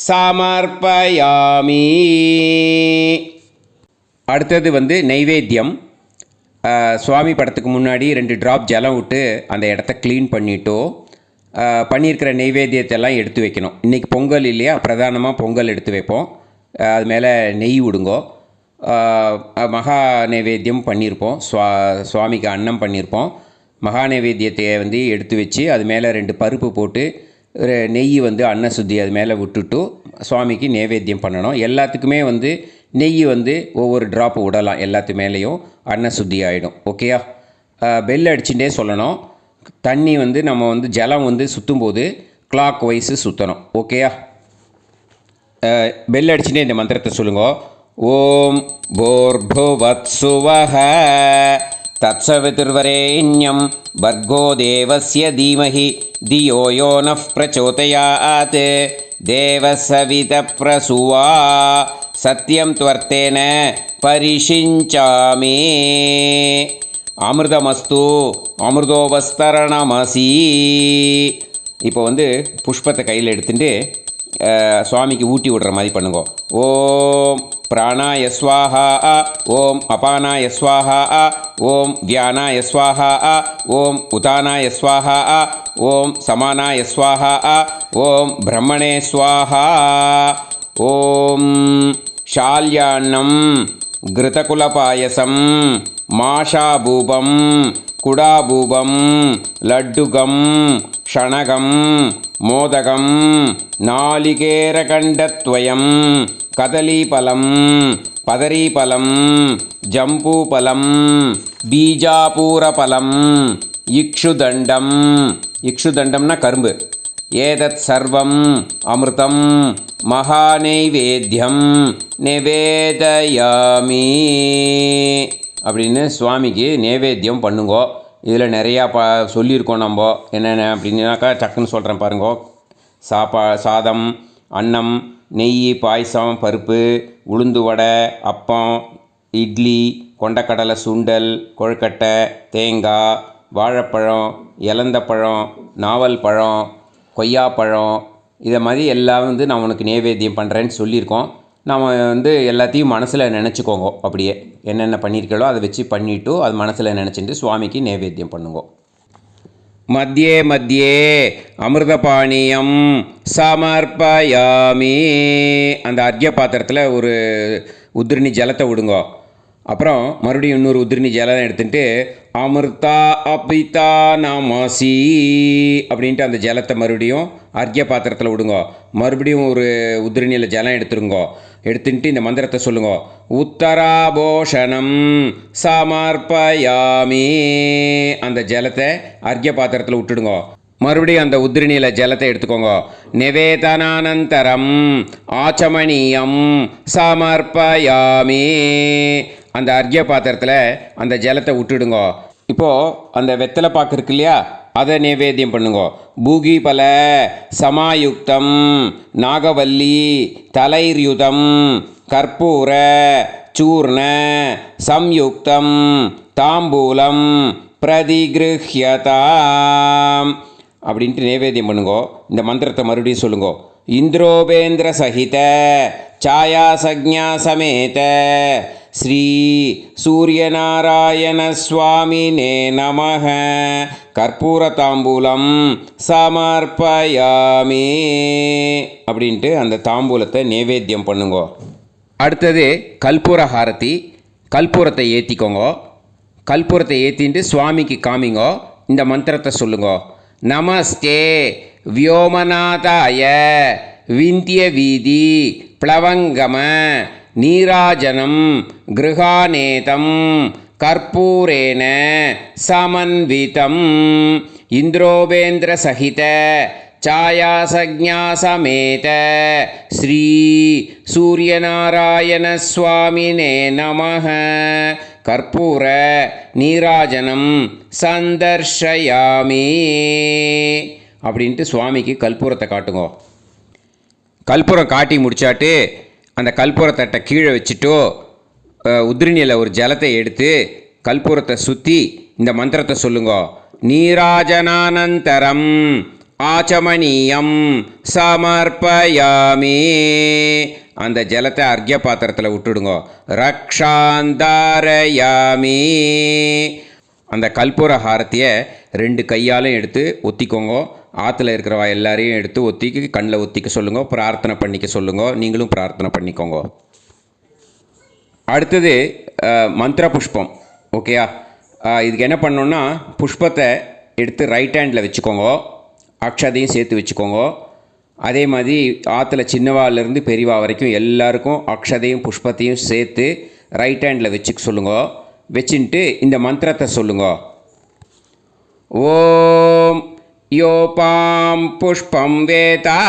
சமர்ப்பயாமி. அடுத்தது வந்து நைவேத்தியம். சுவாமி படத்துக்கு முன்னாடி 2 ட்ராப் ஜலம் விட்டு அந்த இடத்த க்ளீன் பண்ணிட்டோ பண்ணியிருக்கிற நெய்வேத்தியத்தை எல்லாம் எடுத்து வைக்கணும். இன்றைக்கி பொங்கல் இல்லையா, பிரதானமாக பொங்கல் எடுத்து வைப்போம். அது மேலே நெய் விடுங்கோ. மகா நைவேத்தியம் பண்ணியிருப்போம். சுவாமிக்கு அன்னம் பண்ணியிருப்போம். மகா நைவேத்தியத்தை வந்து எடுத்து வச்சு அது மேலே 2 பருப்பு போட்டு நெய் வந்து அன்னசுத்தி அது மேலே விட்டுட்டு சுவாமிக்கு நைவேத்தியம் பண்ணணும். எல்லாத்துக்குமே வந்து நெய் வந்து ஒவ்வொரு ட்ராப் விடலாம். எல்லாத்து மேலேயும் அன்னசுத்தி ஆகிடும். ஓகேயா? பெல் அடிச்சுட்டே சொல்லணும். தண்ணி வந்து நம்ம வந்து ஜலம் வந்து சுற்றும்போது கிளாக் வைஸு சுற்றணும். ஓகேயா? பெல் அடிச்சுட்டே இந்த மந்திரத்தை சொல்லுங்க. ஓம் போர்புவத்சுவஹ தத்சவிதுர்வரேண்யம் பர்கோ தேவஸ்ய தீமஹி தியோ யோ நஃப் பிரச்சோதயாத் தேவசவித பிரசுவா சத்யம் துவர்த்தேன பரிஷிஞ்சாமி அமிர்தமஸ்து அமிர்தோபஸ்தரணமசி. இப்போ வந்து புஷ்பத்தை கையில் எடுத்துட்டு சுவாமிக்கு ஊட்டி விடுற மாதிரி பண்ணுங்க. ஓம் பிராணாய ஸ்வாஹா, ஓம் அபானாய ஸ்வாஹா, ஓம் வியானாய ஸ்வாஹா, ஓம் உதானாய ஸ்வாஹா, ஓம் சமானாய ஸ்வாஹா, ஓம் பிரம்மணே ஸ்வாஹா. ஓம் ஷால்யான்னம் கிருதகுலபாயசம் மாஷாபூபம் குடாபூபம் லட்டுகம் ஷணகம் மோதகம் நாளிகேரகண்டத்வயம் கதலீபலம் பதரீபலம் ஜம்பூபலம் பீஜாபூரபலம் இக்ஷுதண்டம். இக்ஷுதண்டம்னா கரும்பு. ஏதத் சர்வம் அமிர்தம் மகாநைவேத்தியம் நிவேதயாமி அப்படின்னு சுவாமிக்கு நைவேத்தியம் பண்ணுங்கோ. இதில் நிறையா சொல்லியிருக்கோம் நம்ம. என்னென்ன அப்படின்னாக்கா டக்குன்னு சொல்கிறேன் பாருங்கோ. சாதம், அன்னம், நெய், பாயசம், பருப்பு, உளுந்து வடை, அப்பம், இட்லி, கொண்டக்கடலை சுண்டல், கொழுக்கட்டை, தேங்காய், வாழைப்பழம், இலந்தப்பழம், நாவல் பழம், கொய்யாப்பழம், இதை மாதிரி எல்லாம் வந்து நான் உனக்கு நைவேத்தியம் பண்ணுறேன்னு சொல்லியிருக்கோம். நம்ம வந்து எல்லாத்தையும் மனசில் நினச்சிக்கோங்க. அப்படியே என்னென்ன பண்ணியிருக்கோ அதை வச்சு பண்ணிவிட்டு அது மனசில் நினச்சிட்டு சுவாமிக்கு நைவேத்தியம் பண்ணுங்க. மத்தியே மத்தியே அமிர்தபானியம் சமர்ப்பயாமி. அந்த அர்க்ய பாத்திரத்தில் ஒரு உதிரணி ஜலத்தை விடுங்க. அப்புறம் மறுபடியும் இன்னொரு உதிரணி ஜலம் எடுத்துட்டு அமிர்தா அபிதா நமசி அப்படின்ட்டு அந்த ஜலத்தை மறுபடியும் அர்க்கிய பாத்திரத்தில் விடுங்க. மறுபடியும் ஒரு உதிரணியில் ஜலம் எடுத்துருங்கோ. எடுத்துட்டு இந்த மந்திரத்தை சொல்லுங்க. உத்தராபோஷணம் சமர்ப்பயாமி. அந்த ஜலத்தை அர்க்கிய பாத்திரத்தில் விட்டுடுங்க. மறுபடியும் அந்த உதிரணியில் ஜலத்தை எடுத்துக்கோங்க. நிவேதனானந்தரம் ஆச்சமணியம் சமர்ப்பயாமி. அந்த அர்க்கிய பாத்திரத்தில் அந்த ஜலத்தை விட்டுடுங்க. இப்போது அந்த வெத்தலை பாக்கு இருக்கு இல்லையா, அதை நைவேத்தியம் பண்ணுங்க. பூகி பல சமாயுக்தம் நாகவல்லி தலைர்யுதம் கற்பூர சூர்ண சம்யுக்தம் தாம்பூலம் பிரதிகிருஹ்யதாம் அப்படின்ட்டு நைவேத்தியம் பண்ணுங்க. இந்த மந்திரத்தை மறுபடியும் சொல்லுங்க. இந்திரோபேந்திர சகித சாயா சக்ஞா சமேத ஸ்ரீ சூரியநாராயண சுவாமினே நமஹ கற்பூர தாம்பூலம் சமர்ப்பயாமி அப்படின்ட்டு அந்த தாம்பூலத்தை நைவேத்தியம் பண்ணுங்க. அடுத்தது கற்பூர ஹாரதி. கற்பூரத்தை ஏற்றிக்கோங்க. கற்பூரத்தை ஏற்றிட்டு சுவாமிக்கு காமிங்க. இந்த மந்திரத்தை சொல்லுங்க. நமஸ்தே வியோமநாதாய விந்திய வீதி ப்ளவங்கம நீராஜனம் கிருஹாநேதம் கற்பூரேன சமன்விதம் இந்திரோபேந்திர சகித சாயாசக்ஞா சமேத ஸ்ரீ சூரியநாராயண சுவாமினே நமஹ கற்பூர நீராஜனம் சந்தர்ஷயாமி அப்படின்ட்டு சுவாமிக்கு கற்பூரத்தை காட்டுங்க. கற்பூரம் காட்டி முடிச்சாட்டு அந்த கற்பூரத்தட்டை கீழே வச்சுட்டோ உதிரணியில் ஒரு ஜலத்தை எடுத்து கற்பூரத்தை சுற்றி இந்த மந்திரத்தை சொல்லுங்க. நீராஜனானந்தரம் ஆச்சமணியம் சமர்ப்பயாமி. அந்த ஜலத்தை அர்க்கிய பாத்திரத்தில் விட்டுடுங்க. ரக்ஷாந்தாரயாமி. அந்த கற்பூர ஹாரத்தியை 2 கையாலும் எடுத்து ஒத்திக்கோங்க. ஆற்றுல இருக்கிறவா எல்லாரையும் எடுத்து ஒத்திக்கு கண்ணில் ஒத்திக்க சொல்லுங்க. பிரார்த்தனை பண்ணிக்க சொல்லுங்க. நீங்களும் பிரார்த்தனை பண்ணிக்கோங்க. அடுத்தது மந்திர புஷ்பம். ஓகேயா? இதுக்கு என்ன பண்ணோன்னா, புஷ்பத்தை எடுத்து ரைட் ஹேண்டில் வச்சுக்கோங்க. அக்ஷதையும் சேர்த்து வச்சுக்கோங்க. அதே மாதிரி ஆற்றுல சின்னவாலேருந்து பெரியவா வரைக்கும் எல்லாருக்கும் அக்ஷதையும் புஷ்பத்தையும் சேர்த்து ரைட் ஹேண்டில் வச்சுக்க சொல்லுங்க. வச்சுட்டு இந்த மந்திரத்தை சொல்லுங்க. ஓம் யோபாம் புஷ்பம் வேதா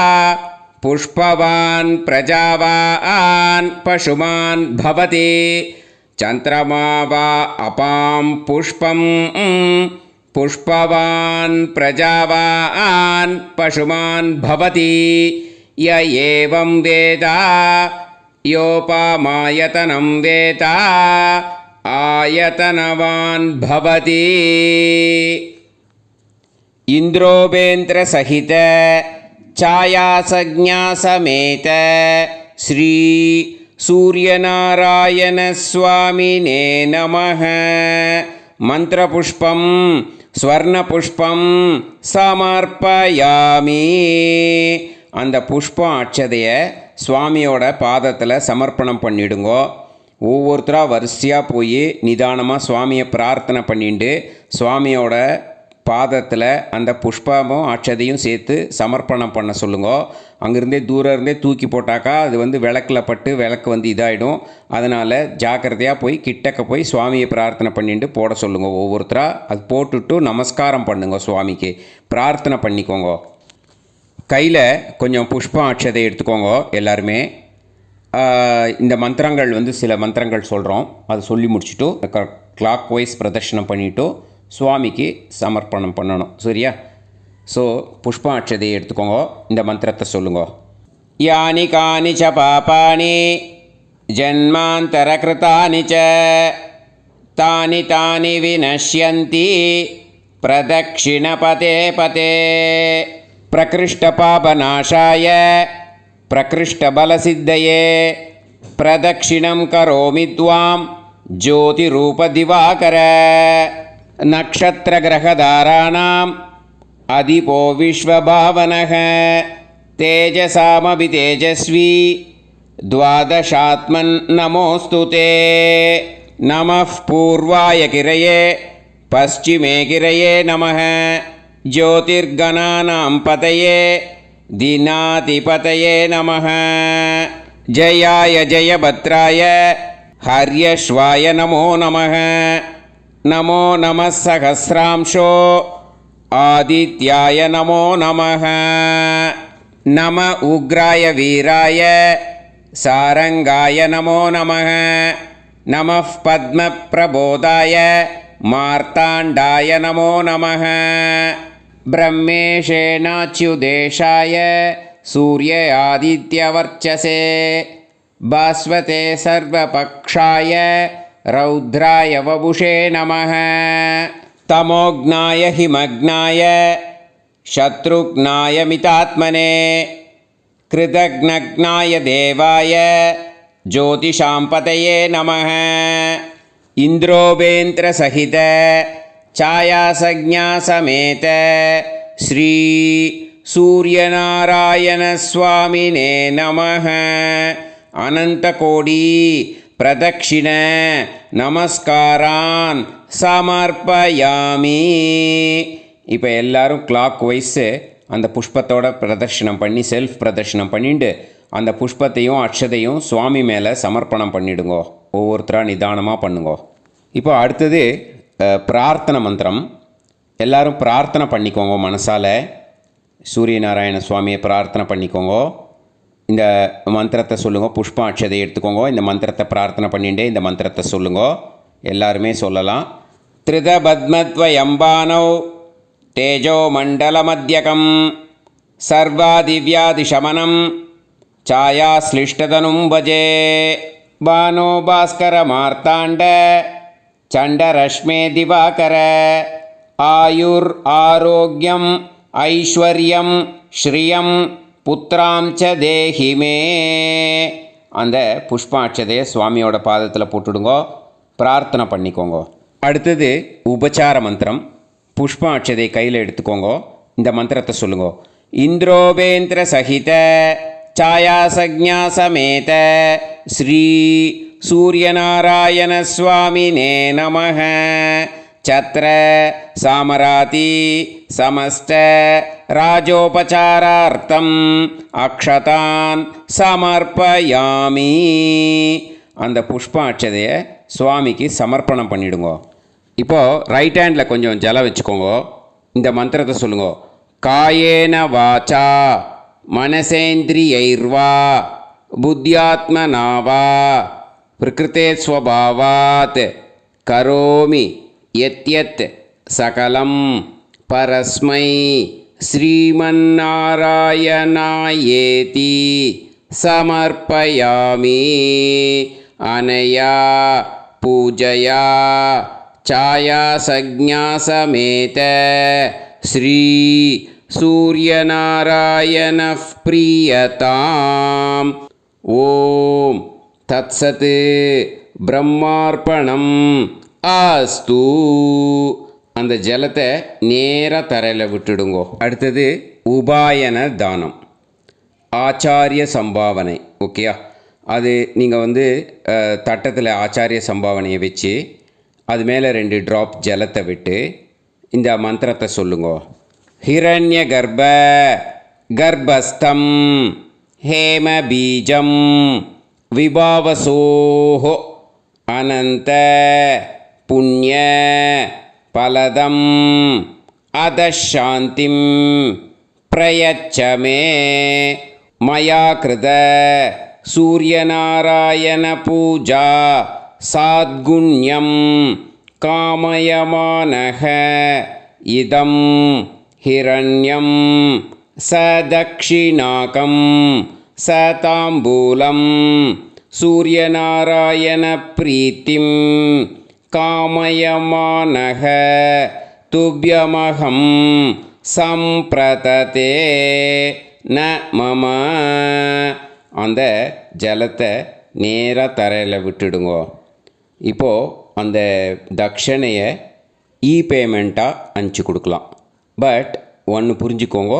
புஷ்பவான் பிரஜாவான் பசுமான் பவதி சந்திரமாவா அபாம் புஷ்பம் புஷ்பவான் பிரஜாவான் பசுமான் பவதி ய ஏவம் வேதா யோபாமாயதனம் வேதா ஆயதனவான் பவதி. இந்திரோபேந்திர சகித சாயாசக்ஞா சமேத ஸ்ரீ சூரியநாராயண சுவாமினே நமஹ மந்திரபுஷ்பம் ஸ்வர்ணபுஷ்பம் சமர்ப்பயாமி. அந்த புஷ்பம் அட்சதையை சுவாமியோட பாதத்தில் சமர்ப்பணம் பண்ணிடுங்கோ. ஒவ்வொருத்தராக வரிசையாக போய் நிதானமாக சுவாமியை பிரார்த்தனை பண்ணிட்டு சுவாமியோட பாதத்தில் அந்த புஷ்பமும் அட்சதையும் சேர்த்து சமர்ப்பணம் பண்ண சொல்லுங்க. அங்கேருந்தே தூரம் இருந்தே தூக்கி போட்டாக்கா அது விளக்கில் பட்டு விளக்கு இதாகிடும். அதனால் ஜாக்கிரதையாக போய் கிட்டக்க போய் சுவாமியை பிரார்த்தனை பண்ணிட்டு போட சொல்லுங்க. ஒவ்வொருத்தராக அது போட்டுட்டு நமஸ்காரம் பண்ணுங்க. சுவாமிக்கு பிரார்த்தனை பண்ணிக்கோங்க. கையில் கொஞ்சம் புஷ்பம் அட்சதை எடுத்துக்கோங்க. எல்லாருமே இந்த மந்திரங்கள் சில மந்திரங்கள் சொல்கிறோம். அதை சொல்லி முடிச்சுட்டு கிளாக் வைஸ் பிரதர்ஷனம் பண்ணிவிட்டு சுவாமிக்கு சமர்ப்பணம் பண்ணணும். சரியா? ஸோ புஷ்பம் அட்சதையை எடுத்துக்கோங்க. இந்த மந்திரத்தை சொல்லுங்க. யானி கானி ச பாபானி ஜன்மாந்தர கிருதானி ச தானி தானி வினஷ்யந்தி பிரதக்ஷிண பதே பதே பிரகிருஷ்ட பாபநாசாய பிரகிருஷ்டபலசித்தயே பிரதக்ஷிணம் கரோமி த்வாம் ஜோதிரூபதிவாகர நக்ஷத்ரகிரகதாராணாம் அதிபோ விஸ்வபாவனः தேஜசாமபி தேஜஸ்வி துவாதசாத்மன் நமோஸ்து தே. நமः பூர்வாய கிரயே பश्चिमे கிரயே நமः ஜோதிர்கணானாம் பதயே தினாதிபதயே நமः ஜயாய ஜயபத்ராய ஹர்யஸ்வாய நமோ நமः நமோ நமः சகஸ்ராம்சோ ஆதித்யாய நமோ நமः நம உக்ராய வீராய சாரங்காய நமோ நமः நமः பத்மப்ரபோதாய மார்த்தாண்டாய நமோ நமः பிரம்மேஷேனாச்யுதேஷாய சூரிய ஆதித்யவர்ச்சசே பாஸ்வதே சர்வபக்ஷாய ரௌத்ராய வபுஷே நமः தமோக்னாய ஹிமக்னாய சத்ருக்னாய மிதாத்மனே கிருதக்னக்னாய தேவாய ஜோதிஷாம்பதயே நமः இந்திரோபேந்திரசகித ಛಾಯಾಸಜ್ಞಾ ಸಮೇತ ಶ್ರೀ ಸೂರ್ಯನಾರಾಯಣ ಸ್ವಾಮಿನೇ ನಮಃ ಅನಂತಕೋಡಿ பிரதக்ஷிண நமஸ்காரான் சமர்ப்பயாமி. இப்போ எல்லாரும் கிளாக் வைஸு அந்த புஷ்பத்தோட பிரதர்ஷனம் பண்ணி செல்ஃப் பிரதர்ஷனம் பண்ணிட்டு அந்த புஷ்பத்தையும் அக்ஷதையும் சுவாமி மேலே சமர்ப்பணம் பண்ணிடுங்கோ. ஒவ்வொருத்தராக நிதானமாக பண்ணுங்கோ. இப்போ அடுத்தது பிரார்த்தனை மந்திரம். எல்லோரும் பிரார்த்தனை பண்ணிக்கோங்க. மனசால் சூரியநாராயண சுவாமியை பிரார்த்தனை பண்ணிக்கோங்க. இந்த மந்திரத்தை சொல்லுங்க. புஷ்பம் அக்ஷதை எடுத்துக்கோங்க. இந்த மந்திரத்தை பிரார்த்தனை பண்ணிட்டு இந்த மந்திரத்தை சொல்லுங்க. எல்லாருமே சொல்லலாம். த்ரித பத்மத்வயம்பானௌ தேஜோ மண்டல மத்தியகம் சர்வாதிவ்யாதிசமனம் ಛಾಯಾಶ್ಲಿಷ್ಟತನುಂ ಭಜೆ ಬಾನೋ ಭಾಸ್ಕರ ಮಾರ್ತಾಂಡ ಚಂಡರಶ್ಮೇ ದಿವಾಕರ ಆಯುರ್ ಆರೋಗ್ಯಂ ஐஸ்வர்யம் ஸ்ரீயம் புத்திராம் ச தேஹி மே. அந்த புஷ்பாட்சதையை சுவாமியோட பாதத்தில் போட்டுடுங்கோ. பிரார்த்தனை பண்ணிக்கோங்க. அடுத்தது உபச்சார மந்திரம். புஷ்பாட்சதை கையில் எடுத்துக்கோங்க. இந்த மந்திரத்தை சொல்லுங்க. இந்திரோபேந்திர சகித ಛಾಯಾಸಜ್ಞಾ ಸಮೇತ ಶ್ರೀ ಸೂರ್ಯನಾರಾಯಣ ಸ್ವಾಮಿನೇ ನಮಃ ಛತ್ರ ಸಾಮರಾತಿ ಸಮಸ್ತ ರಾಜೋಪಚಾರಾರ್ಥಂ அக்ஷதான் சமர்ப்பயாமி. அந்த புஷ்ப அட்சதையை சுவாமிக்கு சமர்ப்பணம் பண்ணிடுங்க. இப்போது ரைட் ஹேண்டில் கொஞ்சம் ஜலம் வச்சுக்கோங்க. இந்த மந்திரத்தை சொல்லுங்க. காயேன வாச்சா மனசேந்திரியைர்வா புத்தியாத்மனா வா பிரகிருதே ஸ்வபாவாத் கரோமி யத்யத் சகலம் பரஸ்மை ஸ்ரீமன்னாராயணாயேதி சமர்ப்பயாமி. அனயா பூஜயா ಛಾಯಾಸಜ್ಞಾ ಸಮೇತ ஸ்ரீ சூரியநாராயண பிரியதாம். ஓம் தத்சத் பிரம்மார்ப்பணம் ஆஸ்து. அந்த ஜலத்தை நேராக தரையில் விட்டுடுங்கோ. அடுத்தது உபாயன தானம், ஆச்சாரிய சம்பாவனை. ஓகேயா? அது நீங்கள் தட்டத்தில் ஆச்சாரிய சம்பாவனையை வச்சு அது மேலே 2 ட்ராப் ஜலத்தை விட்டு இந்த மந்திரத்தை சொல்லுங்கோ. ஹிரண்ய கர்ப்ப கர்ப்பஸ்தம் ஹேம பீஜம் விபாவசோஹோ அனந்த புண்ணிய பலதம் அதசாந்திம் பிரயச்சமே. மயா கிருத சூரியநாராயண பூஜா சாத்குண்யம் காமயமானஹ இதம் ஹிரண்யம் சதக்ஷிணாகம் சதாம்பூலம் சூரியநாராயண பிரீத்திம் காமயமானஹ துப்யமகம் சம்பிரததே ந மம. அந்த ஜலத்தை நேராக தரையில் விட்டுடுங்கோ. இப்போது அந்த தட்சணையை பேமெண்ட்டாக அனுப்பிச்சி கொடுக்கலாம். பட் ஒன்று புரிஞ்சுக்கோங்க,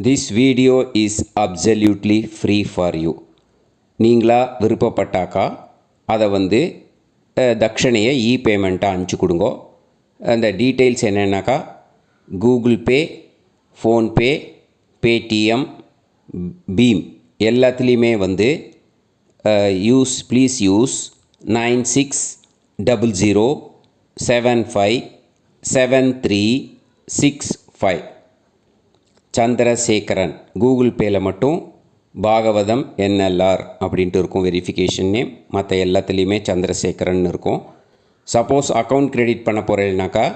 this video is absolutely free for you. நீங்களாக விருப்பப்பட்டாக்கா அதை தட்சணையை பேமெண்ட்டாக அனுப்பிச்சி கொடுங்கோ. அந்த டீட்டெயில்ஸ் என்னென்னாக்கா Google Pay, PhonePe, Paytm, BHIM எல்லாத்துலேயுமே வந்து ப்ளீஸ் யூஸ் 9600757365 சந்திரசேகரன். கூகுள் பேயில் மட்டும் பாகவதம் NLR அப்படின்ட்டு இருக்கும் வெரிஃபிகேஷன் நேம். மற்ற எல்லாத்துலேயுமே சந்திரசேகரன் இருக்கும். சப்போஸ் அக்கௌண்ட் கிரெடிட் பண்ண போகிறேன்னாக்கா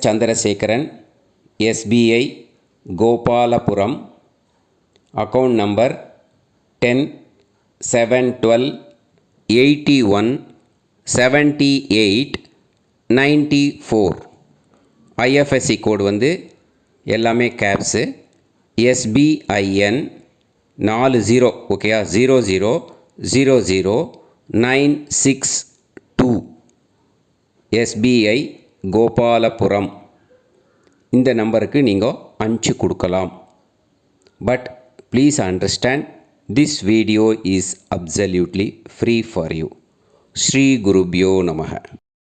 Chandrasekaran, SBI, Gopalapuram, account number 10-7-12-81-78-94. IFSC code வந்து எல்லாமே கேப்ஸு. SBIN 40 ஓகேயா 0000962 SBI கோபாலபுரம். இந்த நம்பருக்கு நீங்கள் அனுப்பிச்சி கொடுக்கலாம். But please understand, this video is absolutely free for you. Shri குருப்யோ நமஹ.